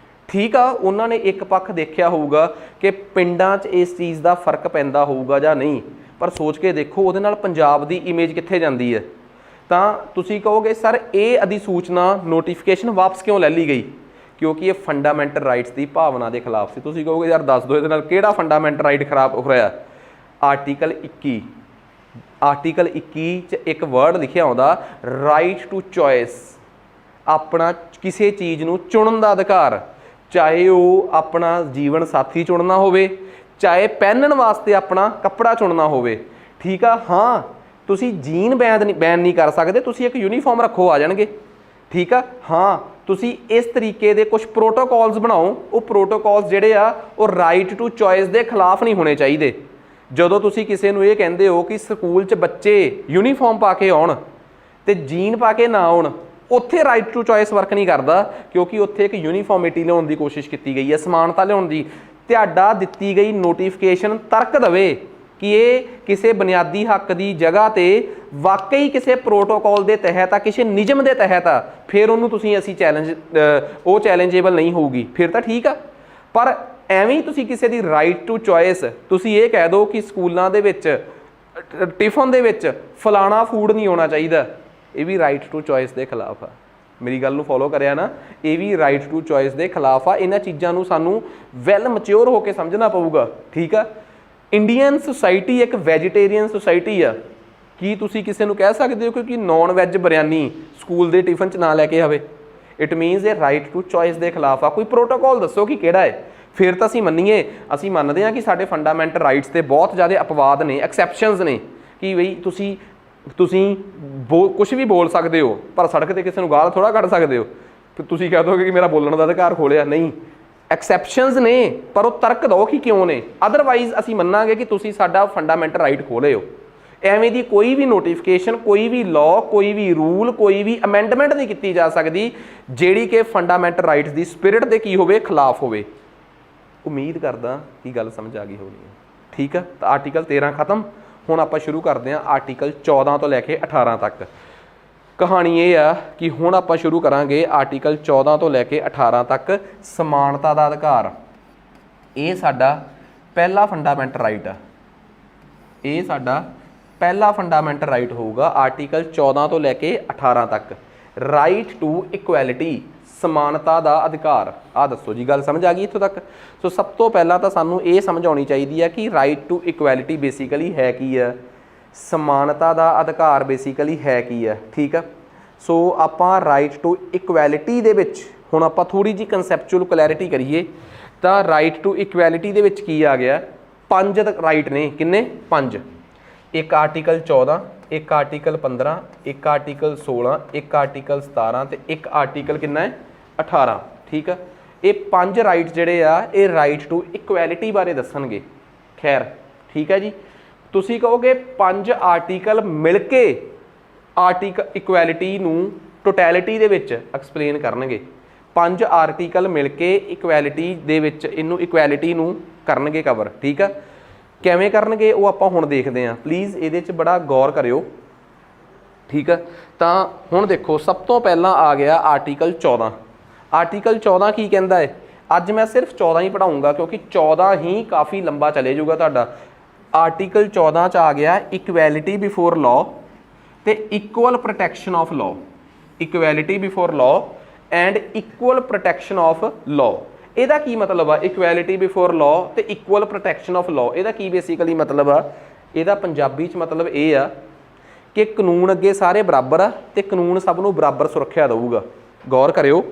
ਠੀਕ ਆ। ਉਹਨਾਂ ਨੇ ਇੱਕ ਪੱਖ ਦੇਖਿਆ ਹੋਊਗਾ ਕਿ ਪਿੰਡਾਂ 'ਚ ਇਸ ਚੀਜ਼ ਦਾ ਫਰਕ ਪੈਂਦਾ ਹੋਊਗਾ ਜਾਂ ਨਹੀਂ, ਪਰ ਸੋਚ ਕੇ ਦੇਖੋ ਉਹਦੇ ਨਾਲ ਪੰਜਾਬ ਦੀ ਇਮੇਜ ਕਿੱਥੇ ਜਾਂਦੀ ਹੈ। ਤਾਂ ਤੁਸੀਂ ਕਹੋਗੇ ਸਰ ਇਹ ਅਧਿਸੂਚਨਾ ਨੋਟੀਫਿਕੇਸ਼ਨ ਵਾਪਸ ਕਿਉਂ ਲੈ ਲਈ ਗਈ? ਕਿਉਂਕਿ ਇਹ ਫੰਡਾਮੈਂਟਲ ਰਾਈਟਸ ਦੀ ਭਾਵਨਾ ਦੇ ਖਿਲਾਫ ਸੀ। ਤੁਸੀਂ ਕਹੋਗੇ ਯਾਰ ਦੱਸ ਦਿਓ ਇਹਦੇ ਨਾਲ ਕਿਹੜਾ ਫੰਡਾਮੈਂਟਲ ਰਾਈਟ ਖਰਾਬ ਹੋਇਆ? ਆਰਟੀਕਲ 21 'ਚ ਇੱਕ ਵਰਡ ਲਿਖਿਆ ਆਉਂਦਾ ਰਾਈਟ ਟੂ ਚੋਇਸ, ਆਪਣਾ ਕਿਸੇ ਚੀਜ਼ ਨੂੰ ਚੁਣਨ ਦਾ ਅਧਿਕਾਰ, ਚਾਹੇ ਉਹ ਆਪਣਾ ਜੀਵਨ ਸਾਥੀ ਚੁਣਨਾ ਹੋਵੇ, ਚਾਹੇ ਪਹਿਨਣ ਵਾਸਤੇ ਆਪਣਾ ਕੱਪੜਾ ਚੁਣਨਾ ਹੋਵੇ, ਠੀਕ ਆ। ਹਾਂ, ਤੁਸੀਂ ਜੀਨ ਬੈਨ ਨਹੀਂ ਕਰ ਸਕਦੇ, ਤੁਸੀਂ ਇੱਕ ਯੂਨੀਫਾਰਮ ਰੱਖੋ, ਆ ਜਾਣਗੇ, ਠੀਕ ਆ। ਹਾਂ, ਤੁਸੀਂ ਇਸ ਤਰੀਕੇ ਦੇ ਕੁਝ ਪ੍ਰੋਟੋਕੋਲਸ ਬਣਾਓ, ਉਹ ਪ੍ਰੋਟੋਕੋਲਸ ਜਿਹੜੇ ਆ ਉਹ ਰਾਈਟ ਟੂ ਚੋਇਸ ਦੇ ਖਿਲਾਫ ਨਹੀਂ ਹੋਣੇ ਚਾਹੀਦੇ। ਜਦੋਂ ਤੁਸੀਂ ਕਿਸੇ ਨੂੰ ਇਹ ਕਹਿੰਦੇ ਹੋ ਕਿ ਸਕੂਲ 'ਚ ਬੱਚੇ ਯੂਨੀਫਾਰਮ ਪਾ ਕੇ ਆਉਣ ਤੇ ਜੀਨ ਪਾ ਕੇ ਨਾ ਆਉਣ, ਉੱਥੇ ਰਾਈਟ ਟੂ ਚੋਇਸ ਵਰਕ ਨਹੀਂ ਕਰਦਾ, ਕਿਉਂਕਿ ਉੱਥੇ ਇੱਕ ਯੂਨੀਫਾਰਮਿਟੀ ਲਿਆਉਣ ਦੀ ਕੋਸ਼ਿਸ਼ ਕੀਤੀ ਗਈ ਹੈ, ਸਮਾਨਤਾ ਲਿਆਉਣ ਦੀ। ਤੁਹਾਡਾ ਦਿੱਤੀ ਗਈ ਨੋਟੀਫਿਕੇਸ਼ਨ ਤਰਕ ਦੇਵੇ ਕਿ ਇਹ ਕਿਸੇ ਬੁਨਿਆਦੀ ਹੱਕ ਦੀ ਜਗ੍ਹਾ 'ਤੇ ਵਾਕਈ ਕਿਸੇ ਪ੍ਰੋਟੋਕੋਲ ਦੇ ਤਹਿਤ ਆ, ਕਿਸੇ ਨਿਯਮ ਦੇ ਤਹਿਤ ਆ, ਫਿਰ ਉਹਨੂੰ ਤੁਸੀਂ ਅਸੀਂ ਚੈਲੰਜੇਬਲ ਨਹੀਂ ਹੋਊਗੀ, ਫਿਰ ਤਾਂ ਠੀਕ ਆ। ਪਰ ਐਵੇਂ ਹੀ ਤੁਸੀਂ ਕਿਸੇ ਦੀ ਰਾਈਟ ਟੂ ਚੋਇਸ ਤੁਸੀਂ ਇਹ ਕਹਿ ਦਿਓ ਕਿ ਸਕੂਲਾਂ ਦੇ ਵਿੱਚ ਟਿਫਨ ਦੇ ਵਿੱਚ ਫਲਾਣਾ ਫੂਡ ਨਹੀਂ ਆਉਣਾ ਚਾਹੀਦਾ, ਇਹ ਵੀ ਰਾਈਟ ਟੂ ਚੋਇਸ ਦੇ ਖਿਲਾਫ ਆ। ਮੇਰੀ ਗੱਲ ਨੂੰ ਫੋਲੋ ਕਰਿਆ ਨਾ, ਇਹ ਵੀ ਰਾਈਟ ਟੂ ਚੋਇਸ ਦੇ ਖਿਲਾਫ ਆ। ਇਹਨਾਂ ਚੀਜ਼ਾਂ ਨੂੰ ਸਾਨੂੰ ਵੈਲ ਮੈਚਿਓਰ ਹੋ ਕੇ ਸਮਝਣਾ ਪਊਗਾ, ਠੀਕ ਆ। ਇੰਡੀਅਨ ਸੁਸਾਇਟੀ ਇੱਕ ਵੈਜੀਟੇਰੀਅਨ ਸੁਸਾਇਟੀ ਆ। ਕੀ ਤੁਸੀਂ ਕਿਸੇ ਨੂੰ ਕਹਿ ਸਕਦੇ ਹੋ ਕਿ ਨੌਨ ਵੈਜ ਬਿਰਿਆਨੀ ਸਕੂਲ ਦੇ ਟਿਫਨ 'ਚ ਨਾ ਲੈ ਕੇ ਆਵੇ? ਇਟ ਮੀਨਸ ਇਹ ਰਾਈਟ ਟੂ ਚੋਇਸ ਦੇ ਖਿਲਾਫ ਆ। ਕੋਈ ਪ੍ਰੋਟੋਕੋਲ ਦੱਸੋ ਕਿ ਕਿਹੜਾ ਹੈ, ਫਿਰ ਤਾਂ ਅਸੀਂ ਮੰਨੀਏ। ਅਸੀਂ ਮੰਨਦੇ ਹਾਂ ਕਿ ਸਾਡੇ ਫੰਡਾਮੈਂਟਲ ਰਾਈਟਸ ਤੇ ਬਹੁਤ ਜ਼ਿਆਦਾ ਅਪਵਾਦ ਨੇ, ਐਕਸੈਪਸ਼ਨਸ ਨੇ, ਕਿ ਬਈ ਤੁਸੀਂ ਕੁਛ ਵੀ ਬੋਲ ਸਕਦੇ ਹੋ, ਪਰ ਸੜਕ 'ਤੇ ਕਿਸੇ ਨੂੰ ਗਾਲ ਥੋੜ੍ਹਾ ਕੱਢ ਸਕਦੇ ਹੋ। ਤੁਸੀਂ ਕਹਿ ਦੋਗੇ ਕਿ ਮੇਰਾ ਬੋਲਣ ਦਾ ਅਧਿਕਾਰ ਖੋਲਿਆ, ਨਹੀਂ। ਐਕਸੈਪਸ਼ਨਸ ਨੇ, ਪਰ ਉਹ ਤਰਕ ਦਿਓ ਕਿ ਕਿਉਂ ਨੇ। ਅਦਰਵਾਈਜ਼ ਅਸੀਂ ਮੰਨਾਂਗੇ ਕਿ ਤੁਸੀਂ ਸਾਡਾ ਫੰਡਾਮੈਂਟਲ ਰਾਈਟ ਖੋਲ੍ਹੇ ਹੋ। ਐਵੇਂ ਦੀ ਕੋਈ ਵੀ ਨੋਟੀਫਿਕੇਸ਼ਨ, ਕੋਈ ਵੀ ਲਾਅ, ਕੋਈ ਵੀ ਰੂਲ, ਕੋਈ ਵੀ ਅਮੈਂਡਮੈਂਟ ਨਹੀਂ ਕੀਤੀ ਜਾ ਸਕਦੀ ਜਿਹੜੀ ਕਿ ਫੰਡਾਮੈਂਟਲ ਰਾਈਟਸ ਦੀ ਸਪਿਰਿਟ ਦੇ ਕੀ ਹੋਵੇ, ਖਿਲਾਫ ਹੋਵੇ। ਉਮੀਦ ਕਰਦਾ ਕਿ ਗੱਲ ਸਮਝ ਆ ਗਈ ਹੋਣੀ ਹੈ, ਠੀਕ ਆ। ਤਾਂ ਆਰਟੀਕਲ 13 ਖਤਮ। ਹੁਣ ਆਪਾਂ ਸ਼ੁਰੂ ਕਰਦੇ ਹਾਂ ਆਰਟੀਕਲ 14 ਤੋਂ ਲੈ ਕੇ 18 ਤੱਕ। ਕਹਾਣੀ ਇਹ ਆ ਕਿ ਹੁਣ ਆਪਾਂ ਸ਼ੁਰੂ ਕਰਾਂਗੇ ਆਰਟੀਕਲ 14 ਤੋਂ ਲੈ ਕੇ 18 ਤੱਕ, ਸਮਾਨਤਾ ਦਾ ਅਧਿਕਾਰ। ਇਹ ਸਾਡਾ ਪਹਿਲਾ ਫੰਡਾਮੈਂਟਲ ਰਾਈਟ ਆ। ਇਹ ਸਾਡਾ ਪਹਿਲਾ ਫੰਡਾਮੈਂਟਲ ਰਾਈਟ ਹੋਊਗਾ ਆਰਟੀਕਲ 14 ਤੋਂ ਲੈ ਕੇ 18 ਤੱਕ। ਰਾਈਟ ਟੂ ਇਕੁਐਲਿਟੀ, ਸਮਾਨਤਾ ਦਾ ਅਧਿਕਾਰ। ਆਹ ਦੱਸੋ ਜੀ, ਗੱਲ ਸਮਝ ਆ ਗਈ ਇੱਥੋਂ ਤੱਕ? ਸੋ ਸਭ ਤੋਂ ਪਹਿਲਾਂ ਤਾਂ ਸਾਨੂੰ ਇਹ ਸਮਝ ਆਉਣੀ ਚਾਹੀਦੀ ਹੈ ਕਿ ਰਾਈਟ ਟੂ ਇਕੁਐਲਿਟੀ ਬੇਸਿਕਲੀ ਹੈ ਕੀ ਆ, ਸਮਾਨਤਾ ਦਾ ਅਧਿਕਾਰ ਬੇਸਿਕਲੀ ਹੈ ਕੀ ਆ, ਠੀਕ ਆ। ਸੋ ਆਪਾਂ ਰਾਈਟ ਟੂ ਇਕੁਐਲਿਟੀ ਦੇ ਵਿੱਚ ਹੁਣ ਆਪਾਂ ਥੋੜ੍ਹੀ ਜਿਹੀ ਕਨਸੈਪਚੁਅਲ ਕਲੈਰਿਟੀ ਕਰੀਏ ਤਾਂ ਰਾਈਟ ਟੂ ਇਕੁਐਲਿਟੀ ਦੇ ਵਿੱਚ ਕੀ ਆ ਗਿਆ? 5 ਰਾਈਟ ਨੇ। ਕਿੰਨੇ? 5। ਇੱਕ ਆਰਟੀਕਲ 14, ਇੱਕ ਆਰਟੀਕਲ 15, ਇੱਕ ਆਰਟੀਕਲ 16, ਇੱਕ ਆਰਟੀਕਲ 17 ਤੇ ਇੱਕ ਆਰਟੀਕਲ ਕਿੰਨਾ ਹੈ? 18, ਠੀਕ ਆ। ਇਹ 5 ਰਾਈਟ ਜਿਹੜੇ ਆ ਇਹ ਰਾਈਟ ਟੂ ਇਕੁਐਲਿਟੀ ਬਾਰੇ ਦੱਸਣਗੇ। ਖੈਰ, ਠੀਕ ਹੈ ਜੀ। ਤੁਸੀਂ ਕਹੋਗੇ 5 ਆਰਟੀਕਲ ਮਿਲ ਕੇ ਆਰਟੀਕਲ ਇਕੁਐਲਿਟੀ ਨੂੰ ਟੋਟੈਲਿਟੀ ਦੇ ਵਿੱਚ ਐਕਸਪਲੇਨ ਕਰਨਗੇ। 5 ਆਰਟੀਕਲ ਮਿਲ ਕੇ ਇਕੁਐਲਿਟੀ ਦੇ ਵਿੱਚ ਇਹਨੂੰ ਇਕੁਐਲਿਟੀ ਨੂੰ ਕਰਨਗੇ ਕਵਰ, ਠੀਕ ਆ। ਕਿਵੇਂ ਕਰਨਗੇ ਉਹ ਆਪਾਂ ਹੁਣ ਦੇਖਦੇ ਹਾਂ। ਪਲੀਜ਼ ਇਹਦੇ 'ਚ ਬੜਾ ਗੌਰ ਕਰਿਓ, ਠੀਕ ਆ। ਤਾਂ ਹੁਣ ਦੇਖੋ, ਸਭ ਤੋਂ ਪਹਿਲਾਂ ਆ ਗਿਆ ਆਰਟੀਕਲ 14। ਆਰਟੀਕਲ 14 ਕੀ ਕਹਿੰਦਾ ਹੈ? ਅੱਜ ਮੈਂ ਸਿਰਫ 14 ਹੀ ਪੜ੍ਹਾਊਂਗਾ ਕਿਉਂਕਿ 14 ਹੀ ਕਾਫੀ ਲੰਬਾ ਚਲੇ ਜਾਊਗਾ ਤੁਹਾਡਾ। ਆਰਟੀਕਲ 14 'ਚ ਆ ਗਿਆ ਇਕੁਐਲਿਟੀ ਬਿਫੋਰ ਲਾਅ ਤੇ equal protection of law. Equality before law and equal protection of law. ਇਹਦਾ ਕੀ ਮਤਲਬ ਆ? ਇਕੁਐਲਿਟੀ ਬਿਫੋਰ ਲਾਅ ਤੇ ਇਕੁਅਲ ਪ੍ਰੋਟੈਕਸ਼ਨ ਆਫ ਲਾਅ, ਇਹਦਾ ਕੀ ਬੇਸਿਕਲੀ ਮਤਲਬ ਆ? ਇਹਦਾ ਪੰਜਾਬੀ 'ਚ ਮਤਲਬ ਇਹ ਆ ਕਿ ਕਾਨੂੰਨ ਅੱਗੇ ਸਾਰੇ ਬਰਾਬਰ ਆ ਤੇ ਕਾਨੂੰਨ ਸਭ ਨੂੰ ਬਰਾਬਰ ਸੁਰੱਖਿਆ ਦੇਊਗਾ। ਗੌਰ ਕਰਿਓ,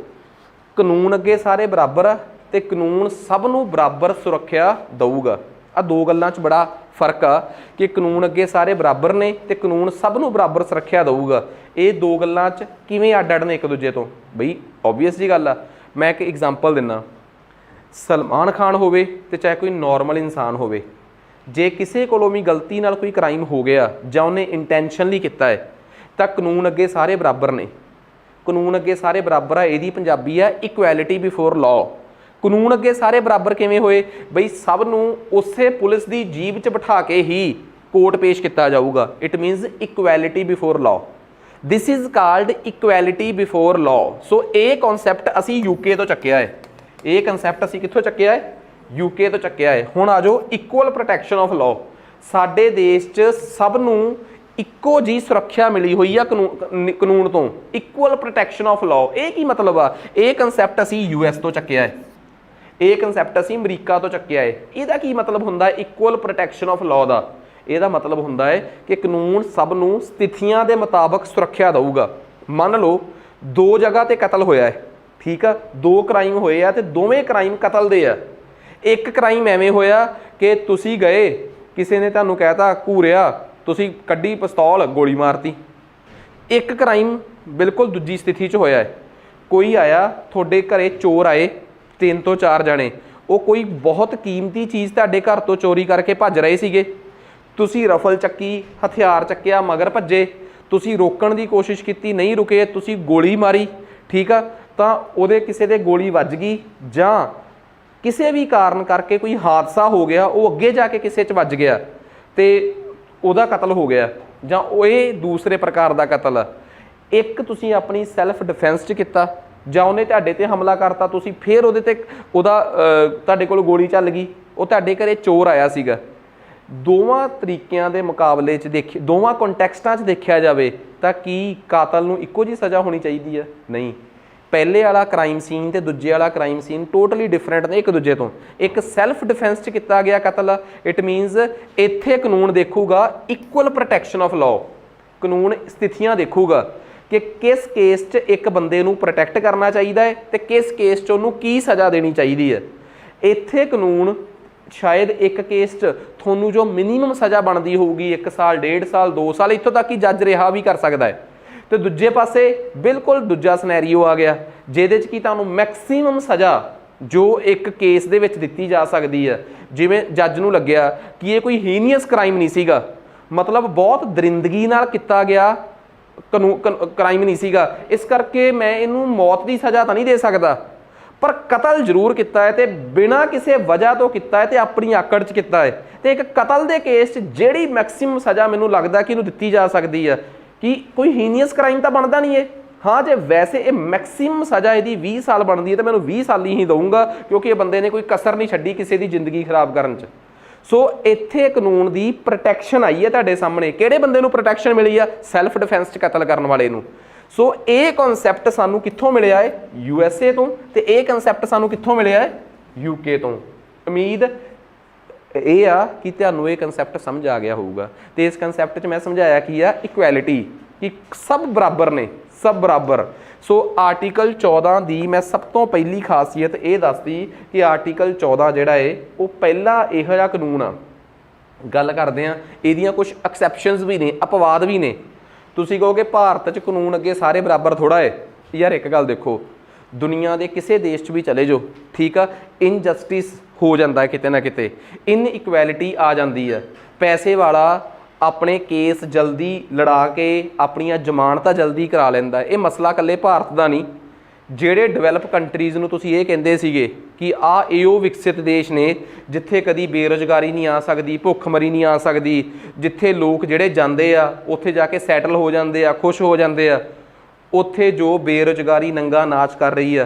ਕਾਨੂੰਨ ਅੱਗੇ ਸਾਰੇ ਬਰਾਬਰ ਆ ਤੇ ਕਾਨੂੰਨ ਸਭ ਨੂੰ ਬਰਾਬਰ ਸੁਰੱਖਿਆ ਦੇਊਗਾ। ਆ ਦੋ ਗੱਲਾਂ 'ਚ ਬੜਾ ਫਰਕ ਆ ਕਿ ਕਾਨੂੰਨ ਅੱਗੇ ਸਾਰੇ ਬਰਾਬਰ ਨੇ ਤੇ ਕਾਨੂੰਨ ਸਭ ਨੂੰ ਬਰਾਬਰ ਸੁਰੱਖਿਆ ਦੇਊਗਾ। ਇਹ ਦੋ ਗੱਲਾਂ 'ਚ ਕਿਵੇਂ ਅੱਡ ਨੇ ਇੱਕ ਦੂਜੇ ਤੋਂ? ਬਈ ਓਬਵੀਅਸ ਜੀ ਗੱਲ ਆ। ਮੈਂ ਇੱਕ ਐਗਜ਼ਾਮਪਲ ਦਿੰਦਾ। ਸਲਮਾਨ ਖਾਨ ਹੋਵੇ ਤੇ ਚਾਹੇ ਕੋਈ ਨੋਰਮਲ ਇਨਸਾਨ ਹੋਵੇ, ਜੇ ਕਿਸੇ ਕੋਲੋਂ ਵੀ ਗਲਤੀ ਨਾਲ ਕੋਈ ਕ੍ਰਾਈਮ ਹੋ ਗਿਆ ਜਾਂ ਉਹਨੇ ਇੰਟੈਂਸ਼ਨਲੀ ਕੀਤਾ ਹੈ ਤਾਂ ਕਾਨੂੰਨ ਅੱਗੇ ਸਾਰੇ ਬਰਾਬਰ ਨੇ। ਕਾਨੂੰਨ ਅੱਗੇ ਸਾਰੇ ਬਰਾਬਰ ਆ, ਇਹਦੀ ਪੰਜਾਬੀ ਆ ਇਕੁਐਲਿਟੀ ਬਿਫੋਰ ਲਾਅ। ਕਾਨੂੰਨ ਅੱਗੇ ਸਾਰੇ ਬਰਾਬਰ ਕਿਵੇਂ ਹੋਏ? ਬਈ ਸਭ ਨੂੰ ਉਸੇ ਪੁਲਿਸ ਦੀ ਜੀਬ 'ਚ ਬਿਠਾ ਕੇ ਹੀ ਕੋਰਟ ਪੇਸ਼ ਕੀਤਾ ਜਾਊਗਾ। It means equality before law. This is called equality before law. So ਇਹ ਕਨਸੈਪਟ ਅਸੀਂ UK ਤੋਂ ਚੱਕਿਆ ਹੈ। ਇਹ ਕਨਸੈਪਟ ਅਸੀਂ ਕਿੱਥੋਂ ਚੱਕਿਆ ਹੈ? UK ਤੋਂ ਚੱਕਿਆ ਹੈ। ਹੁਣ ਆ ਜਾਓ ਇਕੁਅਲ ਪ੍ਰੋਟੈਕਸ਼ਨ ਆਫ ਲਾਅ। ਸਾਡੇ ਦੇਸ਼ 'ਚ ਸਭ ਨੂੰ ਇੱਕੋ ਜੀ ਸੁਰੱਖਿਆ ਮਿਲੀ ਹੋਈ ਆ ਕਾਨੂੰਨ ਤੋਂ। ਇਕੁਅਲ ਪ੍ਰੋਟੈਕਸ਼ਨ ਆਫ ਲਾਅ, ਇਹ ਕੀ ਮਤਲਬ ਆ? ਇਹ ਕਨਸੈਪਟ ਅਸੀਂ US ਤੋਂ ਚੱਕਿਆ ਹੈ। ਇਹ ਕਨਸੈਪਟ ਅਸੀਂ ਅਮਰੀਕਾ ਤੋਂ ਚੱਕਿਆ ਹੈ। ਇਹਦਾ ਕੀ ਮਤਲਬ ਹੁੰਦਾ ਹੈ ਇਕੁਅਲ ਪ੍ਰੋਟੈਕਸ਼ਨ ਆਫ ਲਾਅ ਦਾ? ਇਹਦਾ ਮਤਲਬ ਹੁੰਦਾ ਹੈ ਕਿ ਕਾਨੂੰਨ ਸਭ ਨੂੰ ਸਥਿਤੀਆਂ ਦੇ ਮੁਤਾਬਕ ਸੁਰੱਖਿਆ ਦੇਊਗਾ। ਮੰਨ ਲਓ 2 ਜਗ੍ਹਾ ਤੇ ਕਤਲ ਹੋਇਆ ਹੈ, ਠੀਕ ਆ। 2 ਕ੍ਰਾਈਮ ਹੋਏ ਆ ਤੇ ਦੋਵੇਂ ਕ੍ਰਾਈਮ ਕਤਲ ਦੇ ਆ। ਇੱਕ ਕ੍ਰਾਈਮ ਐਵੇਂ ਹੋਇਆ ਕਿ ਤੁਸੀਂ ਗਏ, ਕਿਸੇ ਨੇ ਤੁਹਾਨੂੰ ਕਹਿਤਾ ਘੂਰਿਆ, ਤੁਸੀਂ ਕੱਢੀ ਪਿਸਤੌਲ, ਗੋਲੀ ਮਾਰਤੀ। ਇੱਕ ਕ੍ਰਾਈਮ ਬਿਲਕੁਲ ਦੂਜੀ ਸਥਿਤੀ 'ਚ ਹੋਇਆ ਹੈ। ਕੋਈ ਆਇਆ ਤੁਹਾਡੇ ਘਰੇ, ਚੋਰ ਆਏ 3 ਤੋਂ 4 ਜਣੇ, ਉਹ ਕੋਈ ਬਹੁਤ ਕੀਮਤੀ ਚੀਜ਼ ਤੁਹਾਡੇ ਘਰ ਤੋਂ ਚੋਰੀ ਕਰਕੇ ਭੱਜ ਰਹੇ ਸੀਗੇ। ਤੁਸੀਂ ਰਫਲ ਚੱਕੀ, ਹਥਿਆਰ ਚੱਕਿਆ, ਮਗਰ ਭੱਜੇ। ਤੁਸੀਂ ਰੋਕਣ ਦੀ ਕੋਸ਼ਿਸ਼ ਕੀਤੀ, ਨਹੀਂ ਰੁਕੇ, ਤੁਸੀਂ ਗੋਲੀ ਮਾਰੀ, ਠੀਕ ਆ। ਤਾਂ ਉਹਦੇ ਕਿਸੇ ਦੇ ਗੋਲੀ ਵੱਜ ਗਈ ਜਾਂ ਕਿਸੇ ਵੀ ਕਾਰਨ ਕਰਕੇ ਕੋਈ ਹਾਦਸਾ ਹੋ ਗਿਆ, ਉਹ ਅੱਗੇ ਜਾ ਕੇ ਕਿਸੇ 'ਚ ਵੱਜ ਗਿਆ ਤੇ ਉਹਦਾ ਕਤਲ ਹੋ ਗਿਆ, ਜਾਂ ਉਹ ਇਹ ਦੂਸਰੇ ਪ੍ਰਕਾਰ ਦਾ ਕਤਲ ਆ। ਇੱਕ ਤੁਸੀਂ ਆਪਣੀ ਸੈਲਫ ਡਿਫੈਂਸ 'ਚ ਕੀਤਾ, ਜਾਂ ਉਹਨੇ ਤੁਹਾਡੇ ਤੇ ਹਮਲਾ ਕਰਤਾ, ਤੁਸੀਂ ਫਿਰ ਉਹਦੇ ਤੇ ਤੁਹਾਡੇ ਕੋਲ ਗੋਲੀ ਚੱਲ ਗਈ, ਉਹ ਤੁਹਾਡੇ ਘਰੇ ਚੋਰ ਆਇਆ ਸੀਗਾ। ਦੋਵਾਂ ਤਰੀਕਿਆਂ ਦੇ ਮੁਕਾਬਲੇ 'ਚ ਦੋਵਾਂ ਕੰਟੈਕਸਟਾਂ 'ਚ ਦੇਖਿਆ ਜਾਵੇ ਤਾਂ ਕੀ ਕਾਤਲ ਨੂੰ ਇੱਕੋ ਜਿਹੀ ਸਜ਼ਾ ਹੋਣੀ ਚਾਹੀਦੀ ਹੈ? ਨਹੀਂ। ਪਹਿਲੇ ਵਾਲਾ ਕ੍ਰਾਈਮ ਸੀਨ ਤੇ ਦੂਜੇ ਵਾਲਾ ਕ੍ਰਾਈਮ ਸੀਨ ਟੋਟਲੀ ਡਿਫਰੈਂਟ ਨੇ ਇੱਕ ਦੂਜੇ ਤੋਂ। ਇੱਕ ਸੈਲਫ ਡਿਫੈਂਸ 'ਚ ਕੀਤਾ ਗਿਆ ਕਤਲ, ਇਟ ਮੀਨਸ ਇੱਥੇ ਕਾਨੂੰਨ ਦੇਖੂਗਾ ਇਕੁਅਲ ਪ੍ਰੋਟੈਕਸ਼ਨ ਆਫ ਲਾਅ, ਕਾਨੂੰਨ ਸਥਿਤੀਆਂ ਦੇਖੂਗਾ ਕਿ ਕਿਸ ਕੇਸ 'ਚ ਇੱਕ ਬੰਦੇ ਨੂੰ ਪ੍ਰੋਟੈਕਟ ਕਰਨਾ ਚਾਹੀਦਾ ਹੈ ਤੇ ਕਿਸ ਕੇਸ 'ਚ ਉਹਨੂੰ ਕੀ ਸਜ਼ਾ ਦੇਣੀ ਚਾਹੀਦੀ ਹੈ। ਇੱਥੇ ਕਾਨੂੰਨ ਸ਼ਾਇਦ ਇੱਕ ਕੇਸ 'ਚ ਤੁਹਾਨੂੰ ਜੋ ਮਿਨੀਮਮ ਸਜ਼ਾ ਬਣਦੀ ਹੋਊਗੀ 1 ਸਾਲ 1.5 ਸਾਲ 2 ਸਾਲ, ਇੱਥੋਂ ਤੱਕ ਕਿ ਜੱਜ ਰਿਹਾ ਵੀ ਕਰ ਸਕਦਾ ਹੈ, ਤੇ ਦੂਜੇ ਪਾਸੇ ਬਿਲਕੁਲ ਦੂਜਾ ਸਿਨੈਰੀਓ ਆ ਗਿਆ ਜਿਹਦੇ 'ਚ ਕਿ ਤੁਹਾਨੂੰ ਮੈਕਸੀਮਮ ਸਜ਼ਾ ਜੋ ਇੱਕ ਕੇਸ ਦੇ ਵਿੱਚ ਦਿੱਤੀ ਜਾ ਸਕਦੀ ਹੈ। ਜਿਵੇਂ ਜੱਜ ਨੂੰ ਲੱਗਿਆ ਕਿ ਇਹ ਕੋਈ ਹੀਨੀਅਸ ਕ੍ਰਾਈਮ ਨਹੀਂ ਸੀਗਾ, ਮਤਲਬ ਬਹੁਤ ਦਰਿੰਦਗੀ ਨਾਲ ਕੀਤਾ ਗਿਆ ਕ੍ਰਾਈਮ ਨਹੀਂ ਸੀਗਾ, ਇਸ ਕਰਕੇ ਮੈਂ ਇਹਨੂੰ ਮੌਤ ਦੀ ਸਜ਼ਾ ਤਾਂ ਨਹੀਂ ਦੇ ਸਕਦਾ, ਪਰ ਕਤਲ ਜ਼ਰੂਰ ਕੀਤਾ ਹੈ ਤੇ ਬਿਨਾਂ ਕਿਸੇ ਵਜ੍ਹਾ ਤੋਂ ਕੀਤਾ ਹੈ ਤੇ ਆਪਣੀ ਆਕੜ 'ਚ ਕੀਤਾ ਹੈ। ਤੇ ਇੱਕ ਕਤਲ ਦੇ ਕੇਸ 'ਚ ਜਿਹੜੀ ਮੈਕਸਿਮਮ ਸਜ਼ਾ ਮੈਨੂੰ ਲੱਗਦਾ ਕਿ ਇਹਨੂੰ ਦਿੱਤੀ ਜਾ ਸਕਦੀ ਹੈ ਕਿ ਕੋਈ ਹੀਨੀਅਸ ਕ੍ਰਾਈਮ ਤਾਂ ਬਣਦਾ ਨਹੀਂ ਹੈ। ਹਾਂ, ਜੇ ਵੈਸੇ ਇਹ ਮੈਕਸਿਮਮ ਸਜ਼ਾ ਇਹਦੀ 20 ਸਾਲ ਬਣਦੀ ਹੈ ਤਾਂ ਮੈਨੂੰ 20 ਸਾਲ ਹੀ ਦਊਂਗਾ, ਕਿਉਂਕਿ ਇਹ ਬੰਦੇ ਨੇ ਕੋਈ ਕਸਰ ਨਹੀਂ ਛੱਡੀ ਕਿਸੇ ਦੀ ਜ਼ਿੰਦਗੀ ਖਰਾਬ ਕਰਨ 'ਚ। ਸੋ ਇੱਥੇ ਕਾਨੂੰਨ ਦੀ ਪ੍ਰੋਟੈਕਸ਼ਨ ਆਈ ਹੈ ਤੁਹਾਡੇ ਸਾਹਮਣੇ। ਕਿਹੜੇ ਬੰਦੇ ਨੂੰ ਪ੍ਰੋਟੈਕਸ਼ਨ ਮਿਲੀ ਆ? ਸੈਲਫ ਡਿਫੈਂਸ 'ਚ ਕਤਲ ਕਰਨ ਵਾਲੇ ਨੂੰ। ਸੋ ਇਹ ਕਨਸੈਪਟ ਸਾਨੂੰ ਕਿੱਥੋਂ ਮਿਲਿਆ ਹੈ? USA ਤੋਂ, ਤੇ ਇਹ ਕਨਸੈਪਟ ਸਾਨੂੰ ਕਿੱਥੋਂ ਮਿਲਿਆ ਹੈ? UK ਤੋਂ। ਉਮੀਦ ਇਹ ਆ ਕਿ ਤੁਹਾਨੂੰ ਇਹ ਕਨਸੈਪਟ ਸਮਝ ਆ ਗਿਆ ਹੋਊਗਾ। ਤੇ ਇਸ ਕਨਸੈਪਟ 'ਚ ਮੈਂ ਸਮਝਾਇਆ ਕੀ ਆ? ਇਕੁਐਲਿਟੀ, ਕਿ ਸਭ ਬਰਾਬਰ ਨੇ, ਸਭ ਬਰਾਬਰ। ਸੋ ਆਰਟੀਕਲ 14 ਦੀ ਮੈਂ ਸਭ ਤੋਂ ਪਹਿਲੀ ਖਾਸੀਅਤ ਇਹ ਦੱਸਦੀ ਕਿ ਆਰਟੀਕਲ 14 ਜਿਹੜਾ ਹੈ ਉਹ ਪਹਿਲਾ ਇਹੋ ਜਿਹਾ ਕਾਨੂੰਨ ਆ। ਗੱਲ ਕਰਦੇ ਆ ਇਹਦੀਆਂ ਕੁਝ ਐਕਸੈਪਸ਼ਨਸ ਵੀ ਨੇ, ਅਪਵਾਦ ਵੀ ਨੇ। ਤੁਸੀਂ ਕਹੋਗੇ ਭਾਰਤ 'ਚ ਕਾਨੂੰਨ ਅੱਗੇ ਸਾਰੇ ਬਰਾਬਰ ਥੋੜ੍ਹਾ ਹੈ। ਯਾਰ ਇੱਕ ਗੱਲ ਦੇਖੋ, ਦੁਨੀਆ ਦੇ ਕਿਸੇ ਦੇਸ਼ 'ਚ ਵੀ ਚਲੇ ਜਾਓ, ਠੀਕ ਆ, ਇਨਜਸਟਿਸ ਹੋ ਜਾਂਦਾ ਹੈ ਕਿਤੇ ਨਾ ਕਿਤੇ, ਇਨਇਕੁਐਲਿਟੀ ਆ ਜਾਂਦੀ ਹੈ। ਪੈਸੇ ਵਾਲਾ ਆਪਣੇ ਕੇਸ ਜਲਦੀ ਲੜਾ ਕੇ ਆਪਣੀਆਂ ਜ਼ਮਾਨਤਾਂ ਜਲਦੀ ਕਰਾ ਲੈਂਦਾ। ਇਹ ਮਸਲਾ ਇਕੱਲੇ ਭਾਰਤ ਦਾ ਨਹੀਂ। ਜਿਹੜੇ ਡਿਵੈਲਪ ਕੰਟਰੀਜ਼ ਨੂੰ ਤੁਸੀਂ ਇਹ ਕਹਿੰਦੇ ਸੀਗੇ ਕਿ ਇਹ ਉਹ ਵਿਕਸਿਤ ਦੇਸ਼ ਨੇ ਜਿੱਥੇ ਕਦੀ ਬੇਰੁਜ਼ਗਾਰੀ ਨਹੀਂ ਆ ਸਕਦੀ, ਭੁੱਖਮਰੀ ਨਹੀਂ ਆ ਸਕਦੀ, ਜਿੱਥੇ ਲੋਕ ਜਿਹੜੇ ਜਾਂਦੇ ਆ ਉੱਥੇ ਜਾ ਕੇ ਸੈਟਲ ਹੋ ਜਾਂਦੇ ਆ, ਖੁਸ਼ ਹੋ ਜਾਂਦੇ ਆ, ਉੱਥੇ ਜੋ ਬੇਰੁਜ਼ਗਾਰੀ ਨੰਗਾ ਨਾਚ ਕਰ ਰਹੀ ਆ,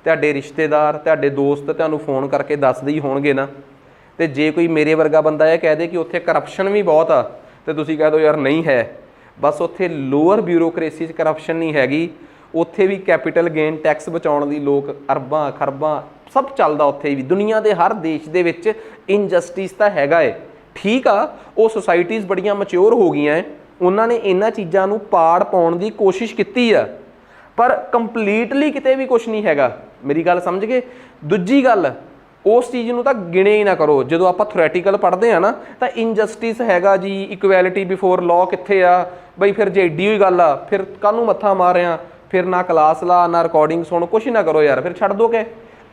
ਤੁਹਾਡੇ ਰਿਸ਼ਤੇਦਾਰ, ਤੁਹਾਡੇ ਦੋਸਤ ਤੁਹਾਨੂੰ ਫੋਨ ਕਰਕੇ ਦੱਸਦੇ ਹੀ ਹੋਣਗੇ ਨਾ। ਤੇ ਜੇ ਕੋਈ ਮੇਰੇ ਵਰਗਾ ਬੰਦਾ ਇਹ ਕਹਿ ਦੇ ਕਿ ਉੱਥੇ ਕਰਪਸ਼ਨ ਵੀ ਬਹੁਤ ਆ, ਤੇ ਤੁਸੀਂ ਕਹਿ ਦਿਓ ਯਾਰ ਨਹੀਂ ਹੈ। ਬਸ ਉੱਥੇ ਲੋਅਰ ਬਿਊਰੋਕ੍ਰੇਸੀ 'ਚ ਕਰਪਸ਼ਨ ਨਹੀਂ ਹੈਗੀ, ਉੱਥੇ ਵੀ ਕੈਪੀਟਲ ਗੇਨ ਟੈਕਸ ਬਚਾਉਣ ਦੀ ਲੋਕ ਅਰਬਾਂ ਖਰਬਾਂ ਸਭ ਚੱਲਦਾ ਉੱਥੇ ਵੀ। ਦੁਨੀਆ ਦੇ ਹਰ ਦੇਸ਼ ਦੇ ਵਿੱਚ ਇਨਜਸਟਿਸ ਤਾਂ ਹੈਗਾ ਏ, ਠੀਕ ਆ। ਉਹ ਸੁਸਾਇਟੀਜ਼ ਬੜੀਆਂ ਮੈਚਿਓਰ ਹੋ ਗਈਆਂ, ਉਹਨਾਂ ਨੇ ਇਹਨਾਂ ਚੀਜ਼ਾਂ ਨੂੰ ਪਾੜ ਪਾਉਣ ਦੀ ਕੋਸ਼ਿਸ਼ ਕੀਤੀ ਆ, ਪਰ ਕੰਪਲੀਟਲੀ ਕਿਤੇ ਵੀ ਕੁਛ ਨਹੀਂ ਹੈਗਾ। ਮੇਰੀ ਗੱਲ ਸਮਝ ਗਏ? ਦੂਜੀ ਗੱਲ, ਉਸ ਚੀਜ਼ ਨੂੰ ਤਾਂ ਗਿਣੇ ਹੀ ਨਾ ਕਰੋ। ਜਦੋਂ ਆਪਾਂ ਥਿਓਰੈਟੀਕਲ ਪੜ੍ਹਦੇ ਆ ਨਾ ਤਾਂ ਇਨਜਸਟਿਸ ਹੈਗਾ ਜੀ, ਇਕੁਐਲਿਟੀ ਬਿਫੋਰ ਲਾਅ ਕਿੱਥੇ ਆ ਬਈ? ਫਿਰ ਜੇ ਏਡੀ ਹੋਈ ਗੱਲ ਆ, ਫਿਰ ਕਾਹਨੂੰ ਮੱਥਾ ਮਾਰਿਆ? ਫਿਰ ਨਾ ਕਲਾਸ ਲਾ, ਨਾ ਰਿਕਾਰਡਿੰਗ ਸੁਣ, ਕੁਛ ਹੀ ਨਾ ਕਰੋ ਯਾਰ, ਫਿਰ ਛੱਡ ਦੋ ਕਿ।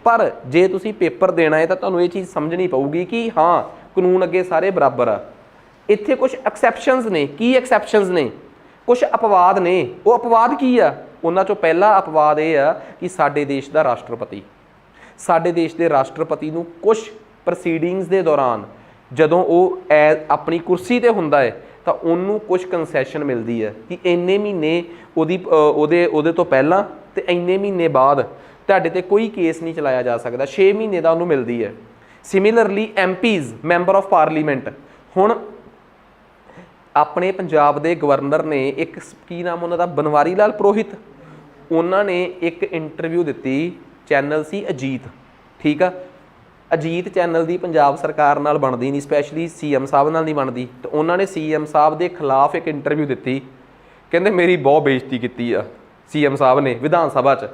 ਪਰ ਜੇ ਤੁਸੀਂ ਪੇਪਰ ਦੇਣਾ ਹੈ ਤਾਂ ਤੁਹਾਨੂੰ ਇਹ ਚੀਜ਼ ਸਮਝਣੀ ਪਊਗੀ ਕਿ ਹਾਂ, ਕਾਨੂੰਨ ਅੱਗੇ ਸਾਰੇ ਬਰਾਬਰ ਆ। ਇੱਥੇ ਕੁਛ ਐਕਸੈਪਸ਼ਨਸ ਨੇ। ਕੀ ਐਕਸੈਪਸ਼ਨਸ ਨੇ? ਕੁਛ ਅਪਵਾਦ ਨੇ। ਉਹ ਅਪਵਾਦ ਕੀ ਆ? ਉਹਨਾਂ 'ਚੋਂ ਪਹਿਲਾ ਅਪਵਾਦ ਇਹ ਆ ਕਿ ਸਾਡੇ ਦੇਸ਼ ਦਾ ਰਾਸ਼ਟਰਪਤੀ, ਸਾਡੇ ਦੇਸ਼ ਦੇ ਰਾਸ਼ਟਰਪਤੀ ਨੂੰ ਕੁਛ ਪ੍ਰੋਸੀਡਿੰਗਸ ਦੇ ਦੌਰਾਨ ਜਦੋਂ ਉਹ ਆਪਣੀ ਕੁਰਸੀ 'ਤੇ ਹੁੰਦਾ ਹੈ ਤਾਂ ਉਹਨੂੰ ਕੁਛ ਕੰਸੈਸ਼ਨ ਮਿਲਦੀ ਹੈ ਕਿ ਇੰਨੇ ਮਹੀਨੇ ਉਹਦੇ ਤੋਂ ਪਹਿਲਾਂ ਤੇ ਇੰਨੇ ਮਹੀਨੇ ਬਾਅਦ ਤੁਹਾਡੇ 'ਤੇ ਕੋਈ ਕੇਸ ਨਹੀਂ ਚਲਾਇਆ ਜਾ ਸਕਦਾ। 6 ਮਹੀਨੇ ਦਾ ਉਹਨੂੰ ਮਿਲਦੀ ਹੈ। Similarly MPs, member of parliament, ਹੁਣ ਆਪਣੇ ਪੰਜਾਬ ਦੇ ਗਵਰਨਰ ਨੇ ਇੱਕ, ਕੀ ਨਾਮ ਉਹਨਾਂ ਦਾ, ਬਨਵਾਰੀ ਲਾਲ ਪੁਰੋਹਿਤ, ਉਹਨਾਂ ਨੇ ਇੱਕ ਇੰਟਰਵਿਊ ਦਿੱਤੀ, ਚੈਨਲ ਸੀ ਅਜੀਤ, ਠੀਕ ਆ। ਅਜੀਤ ਚੈਨਲ ਦੀ ਪੰਜਾਬ ਸਰਕਾਰ ਨਾਲ ਬਣਦੀ ਨਹੀਂ, ਸਪੈਸ਼ਲੀ CM ਸਾਹਿਬ ਨਾਲ ਨਹੀਂ ਬਣਦੀ। ਤੇ ਉਹਨਾਂ ਨੇ CM ਸਾਹਿਬ ਦੇ ਖਿਲਾਫ ਇੱਕ ਇੰਟਰਵਿਊ ਦਿੱਤੀ, ਕਹਿੰਦੇ ਮੇਰੀ ਬਹੁਤ ਬੇਇੱਜ਼ਤੀ ਕੀਤੀ ਆ CM ਸਾਹਿਬ ਨੇ ਵਿਧਾਨ ਸਭਾ 'ਚ।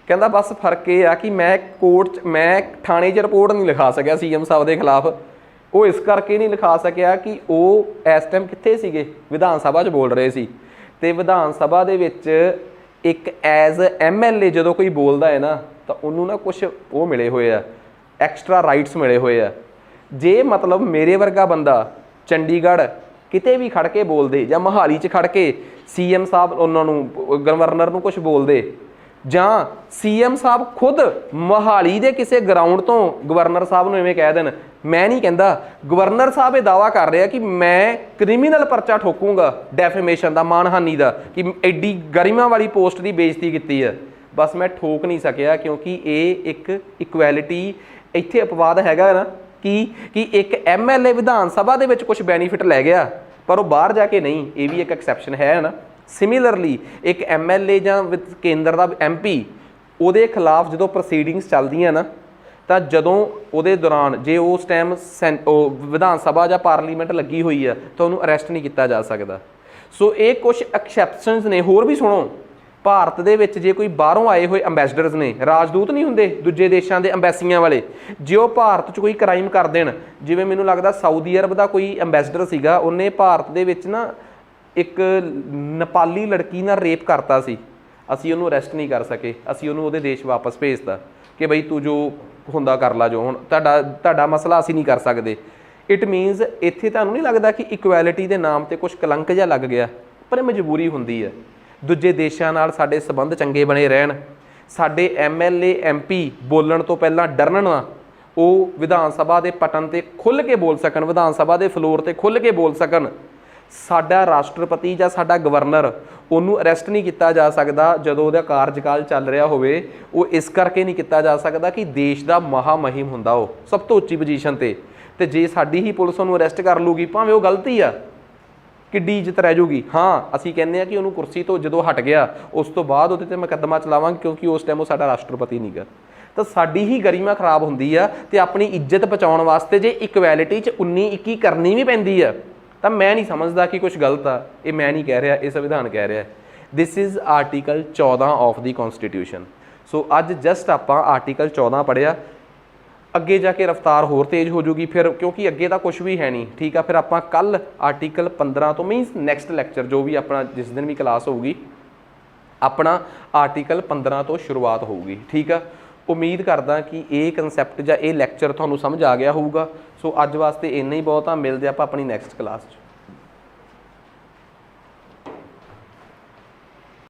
ਕਹਿੰਦਾ ਬਸ ਫਰਕ ਇਹ ਆ ਕਿ ਮੈਂ ਕੋਰਟ 'ਚ, ਮੈਂ ਥਾਣੇ 'ਚ ਰਿਪੋਰਟ ਨਹੀਂ ਲਿਖਾ ਸਕਿਆ CM ਸਾਹਿਬ ਦੇ ਖਿਲਾਫ। ਉਹ ਇਸ ਕਰਕੇ ਨਹੀਂ ਲਿਖਾ ਸਕਿਆ ਕਿ ਉਹ ਇਸ ਟਾਈਮ ਕਿੱਥੇ ਸੀਗੇ? ਵਿਧਾਨ ਸਭਾ 'ਚ ਬੋਲ ਰਹੇ ਸੀ। ਤੇ ਵਿਧਾਨ ਸਭਾ ਦੇ ਵਿੱਚ ਇੱਕ ਐਜ਼ MLA ਜਦੋਂ ਕੋਈ ਬੋਲਦਾ ਹੈ ਨਾ ਤਾਂ ਉਹਨੂੰ ਨਾ ਕੁਛ ਉਹ ਮਿਲੇ ਹੋਏ ਆ, ਐਕਸਟਰਾ ਰਾਈਟਸ ਮਿਲੇ ਹੋਏ ਆ। ਜੇ ਮਤਲਬ ਮੇਰੇ ਵਰਗਾ ਬੰਦਾ ਚੰਡੀਗੜ੍ਹ ਕਿਤੇ ਵੀ ਖੜ੍ਹ ਕੇ ਬੋਲਦੇ, ਜਾਂ ਮੋਹਾਲੀ 'ਚ ਖੜ੍ਹ ਕੇ CM ਸਾਹਿਬ ਉਹਨਾਂ ਨੂੰ, ਗਵਰਨਰ ਨੂੰ ਕੁਛ ਬੋਲਦੇ, ਜਾਂ CM ਸਾਹਿਬ ਖੁਦ ਮੋਹਾਲੀ ਦੇ ਕਿਸੇ ਗਰਾਊਂਡ ਤੋਂ ਗਵਰਨਰ ਸਾਹਿਬ ਨੂੰ ਐਵੇਂ ਕਹਿ ਦੇਣ, ਮੈਂ ਨਹੀਂ ਕਹਿੰਦਾ, ਗਵਰਨਰ ਸਾਹਿਬ ਇਹ ਦਾਅਵਾ ਕਰ ਰਿਹਾ ਕਿ ਮੈਂ ਕ੍ਰਿਮੀਨਲ ਪਰਚਾ ਠੋਕੂੰਗਾ ਡੈਫੇਮੇਸ਼ਨ ਦਾ, ਮਾਨਹਾਨੀ ਦਾ, ਕਿ ਐਡੀ ਗਰਿਮਾ ਵਾਲੀ ਪੋਸਟ ਦੀ ਬੇਇੱਜ਼ਤੀ ਕੀਤੀ ਹੈ। बस मैं ठोक नहीं सकिया क्योंकि ये एक इक्वैलिटी ਇੱਥੇ अपवाद हैगा ना कि एक MLA विधान सभा ਦੇ ਵਿੱਚ कुछ बेनीफिट लै गया पर वो बाहर जाके नहीं, ये भी एक एक्सैप्शन है ना। सिमिलरली एक MLA ਜਾਂ ਕੇਂਦਰ ਦਾ MP ਉਹਦੇ ਖਿਲਾਫ ਜਦੋਂ ਪ੍ਰੋਸੀਡਿੰਗਸ ਚੱਲਦੀਆਂ ਨਾ ਤਾਂ ਜਦੋਂ ਉਹਦੇ ਦੌਰਾਨ ਜੇ ਉਸ ਟਾਈਮ ਵਿਧਾਨ ਸਭਾ ਜਾਂ ਪਾਰਲੀਮੈਂਟ ਲੱਗੀ ਹੋਈ ਆ ਤਾਂ ਉਹਨੂੰ ਅਰੈਸਟ ਨਹੀਂ ਕੀਤਾ ਜਾ ਸਕਦਾ। ਸੋ ਇਹ ਕੁਝ ਐਕਸੈਪਸ਼ਨਸ ਨੇ। ਹੋਰ ਵੀ ਸੁਣੋ, ਭਾਰਤ ਦੇ ਵਿੱਚ ਜੇ ਕੋਈ ਬਾਹਰੋਂ ਆਏ ਹੋਏ ਅੰਬੈਸਡਰਸ ਨੇ, ਰਾਜਦੂਤ ਨਹੀਂ ਹੁੰਦੇ ਦੂਜੇ ਦੇਸ਼ਾਂ ਦੇ ਅੰਬੈਸੀਆਂ ਵਾਲੇ, ਜੇ ਉਹ ਭਾਰਤ 'ਚ ਕੋਈ ਕ੍ਰਾਈਮ ਕਰ ਦੇਣ, ਜਿਵੇਂ ਮੈਨੂੰ ਲੱਗਦਾ ਸਾਊਦੀ ਅਰਬ ਦਾ ਕੋਈ ਅੰਬੈਸਡਰ ਸੀਗਾ, ਉਹਨੇ ਭਾਰਤ ਦੇ ਵਿੱਚ ਨਾ ਇੱਕ ਨੇਪਾਲੀ ਲੜਕੀ ਨਾਲ ਰੇਪ ਕਰਤਾ ਸੀ, ਅਸੀਂ ਉਹਨੂੰ ਅਰੈਸਟ ਨਹੀਂ ਕਰ ਸਕੇ, ਅਸੀਂ ਉਹਨੂੰ ਉਹਦੇ ਦੇਸ਼ ਵਾਪਸ ਭੇਜਤਾ ਕਿ ਬਈ ਤੂੰ ਜੋ ਹੁੰਦਾ ਕਰ ਲਾ, ਜੋ ਹੁਣ ਤੁਹਾਡਾ ਮਸਲਾ ਅਸੀਂ ਨਹੀਂ ਕਰ ਸਕਦੇ। ਇਟ ਮੀਨਸ ਇੱਥੇ ਤੁਹਾਨੂੰ ਨਹੀਂ ਲੱਗਦਾ ਕਿ ਇਕੁਐਲਿਟੀ ਦੇ ਨਾਮ 'ਤੇ ਕੁਛ ਕਲੰਕ ਜਿਹਾ ਲੱਗ ਗਿਆ? ਪਰ ਇਹ ਮਜਬੂਰੀ ਹੁੰਦੀ ਹੈ। ਦੂਜੇ ਦੇਸ਼ਾਂ ਨਾਲ ਸਾਡੇ ਸੰਬੰਧ ਚੰਗੇ ਬਣੇ ਰਹਿਣ, ਸਾਡੇ MLA MP ਬੋਲਣ ਤੋਂ ਪਹਿਲਾਂ ਡਰਨ ਨਾ, ਉਹ ਵਿਧਾਨ ਸਭਾ ਦੇ ਪਟਨ 'ਤੇ ਖੁੱਲ੍ਹ ਕੇ ਬੋਲ ਸਕਣ, ਵਿਧਾਨ ਸਭਾ ਦੇ ਫਲੋਰ 'ਤੇ ਖੁੱਲ੍ਹ ਕੇ ਬੋਲ ਸਕਣ। ਸਾਡਾ ਰਾਸ਼ਟਰਪਤੀ ਜਾਂ ਸਾਡਾ ਗਵਰਨਰ ਉਹਨੂੰ ਅਰੈਸਟ ਨਹੀਂ ਕੀਤਾ ਜਾ ਸਕਦਾ ਜਦੋਂ ਉਹਦਾ ਕਾਰਜਕਾਲ ਚੱਲ ਰਿਹਾ ਹੋਵੇ। ਉਹ ਇਸ ਕਰਕੇ ਨਹੀਂ ਕੀਤਾ ਜਾ ਸਕਦਾ ਕਿ ਦੇਸ਼ ਦਾ ਮਹਾਮਹਿਮ ਹੁੰਦਾ ਉਹ ਸਭ ਤੋਂ ਉੱਚੀ ਪੋਜੀਸ਼ਨ 'ਤੇ ਜੇ ਸਾਡੀ ਹੀ ਪੁਲਿਸ ਉਹਨੂੰ ਅਰੈਸਟ ਕਰ ਲੂਗੀ, ਭਾਵੇਂ ਉਹ ਗਲਤੀ ਆ, ਕਿੱਡੀ ਇੱਜ਼ਤ ਰਹਿ ਜੂਗੀ। ਹਾਂ, ਅਸੀਂ ਕਹਿੰਦੇ ਹਾਂ ਕਿ ਉਹਨੂੰ ਕੁਰਸੀ ਤੋਂ ਜਦੋਂ ਹਟ ਗਿਆ ਉਸ ਤੋਂ ਬਾਅਦ ਉਹਦੇ 'ਤੇ ਮੁਕੱਦਮਾ ਚਲਾਵਾਂਗੇ ਕਿਉਂਕਿ ਉਸ ਟਾਈਮ ਉਹ ਸਾਡਾ ਰਾਸ਼ਟਰਪਤੀ ਨਹੀਂ ਗਾ। ਤਾਂ ਸਾਡੀ ਹੀ ਗਰਿਮਾ ਖਰਾਬ ਹੁੰਦੀ ਆ ਅਤੇ ਆਪਣੀ ਇੱਜ਼ਤ ਬਚਾਉਣ ਵਾਸਤੇ ਜੇ ਇਕੁਐਲਿਟੀ 'ਚ 19-21 ਕਰਨੀ ਵੀ ਪੈਂਦੀ ਆ ਤਾਂ ਮੈਂ ਨਹੀਂ ਸਮਝਦਾ ਕਿ ਕੁਛ ਗਲਤ ਆ। ਇਹ ਮੈਂ ਨਹੀਂ ਕਹਿ ਰਿਹਾ, ਇਹ ਸੰਵਿਧਾਨ ਕਹਿ ਰਿਹਾ। This is article 14 of the constitution. So ਅੱਜ ਜਸਟ ਆਪਾਂ ਆਰਟੀਕਲ 14 ਪੜ੍ਹਿਆ। ਅੱਗੇ ਜਾ ਕੇ ਰਫਤਾਰ ਹੋਰ ਤੇਜ਼ ਹੋ ਜੂਗੀ ਫਿਰ, ਕਿਉਂਕਿ ਅੱਗੇ ਤਾਂ ਕੁਛ ਵੀ ਹੈ ਨਹੀਂ। ਠੀਕ ਆ, ਫਿਰ ਆਪਾਂ ਕੱਲ੍ਹ ਆਰਟੀਕਲ 15 ਤੋਂ ਮੀਨਸ ਨੈਕਸਟ ਲੈਕਚਰ ਜੋ ਵੀ ਆਪਣਾ ਜਿਸ ਦਿਨ ਵੀ ਕਲਾਸ ਹੋਊਗੀ ਆਪਣਾ ਆਰਟੀਕਲ 15 ਤੋਂ ਸ਼ੁਰੂਆਤ ਹੋਊਗੀ। ਠੀਕ ਆ, ਉਮੀਦ ਕਰਦਾ ਕਿ ਇਹ ਕਨਸੈਪਟ ਜਾਂ ਇਹ ਲੈਕਚਰ ਤੁਹਾਨੂੰ ਸਮਝ ਆ ਗਿਆ ਹੋਊਗਾ। ਸੋ ਅੱਜ ਵਾਸਤੇ ਇੰਨਾ ਹੀ ਬਹੁਤ ਆ। ਮਿਲਦੇ ਆਪਾਂ ਆਪਣੀ ਨੈਕਸਟ ਕਲਾਸ 'ਚ।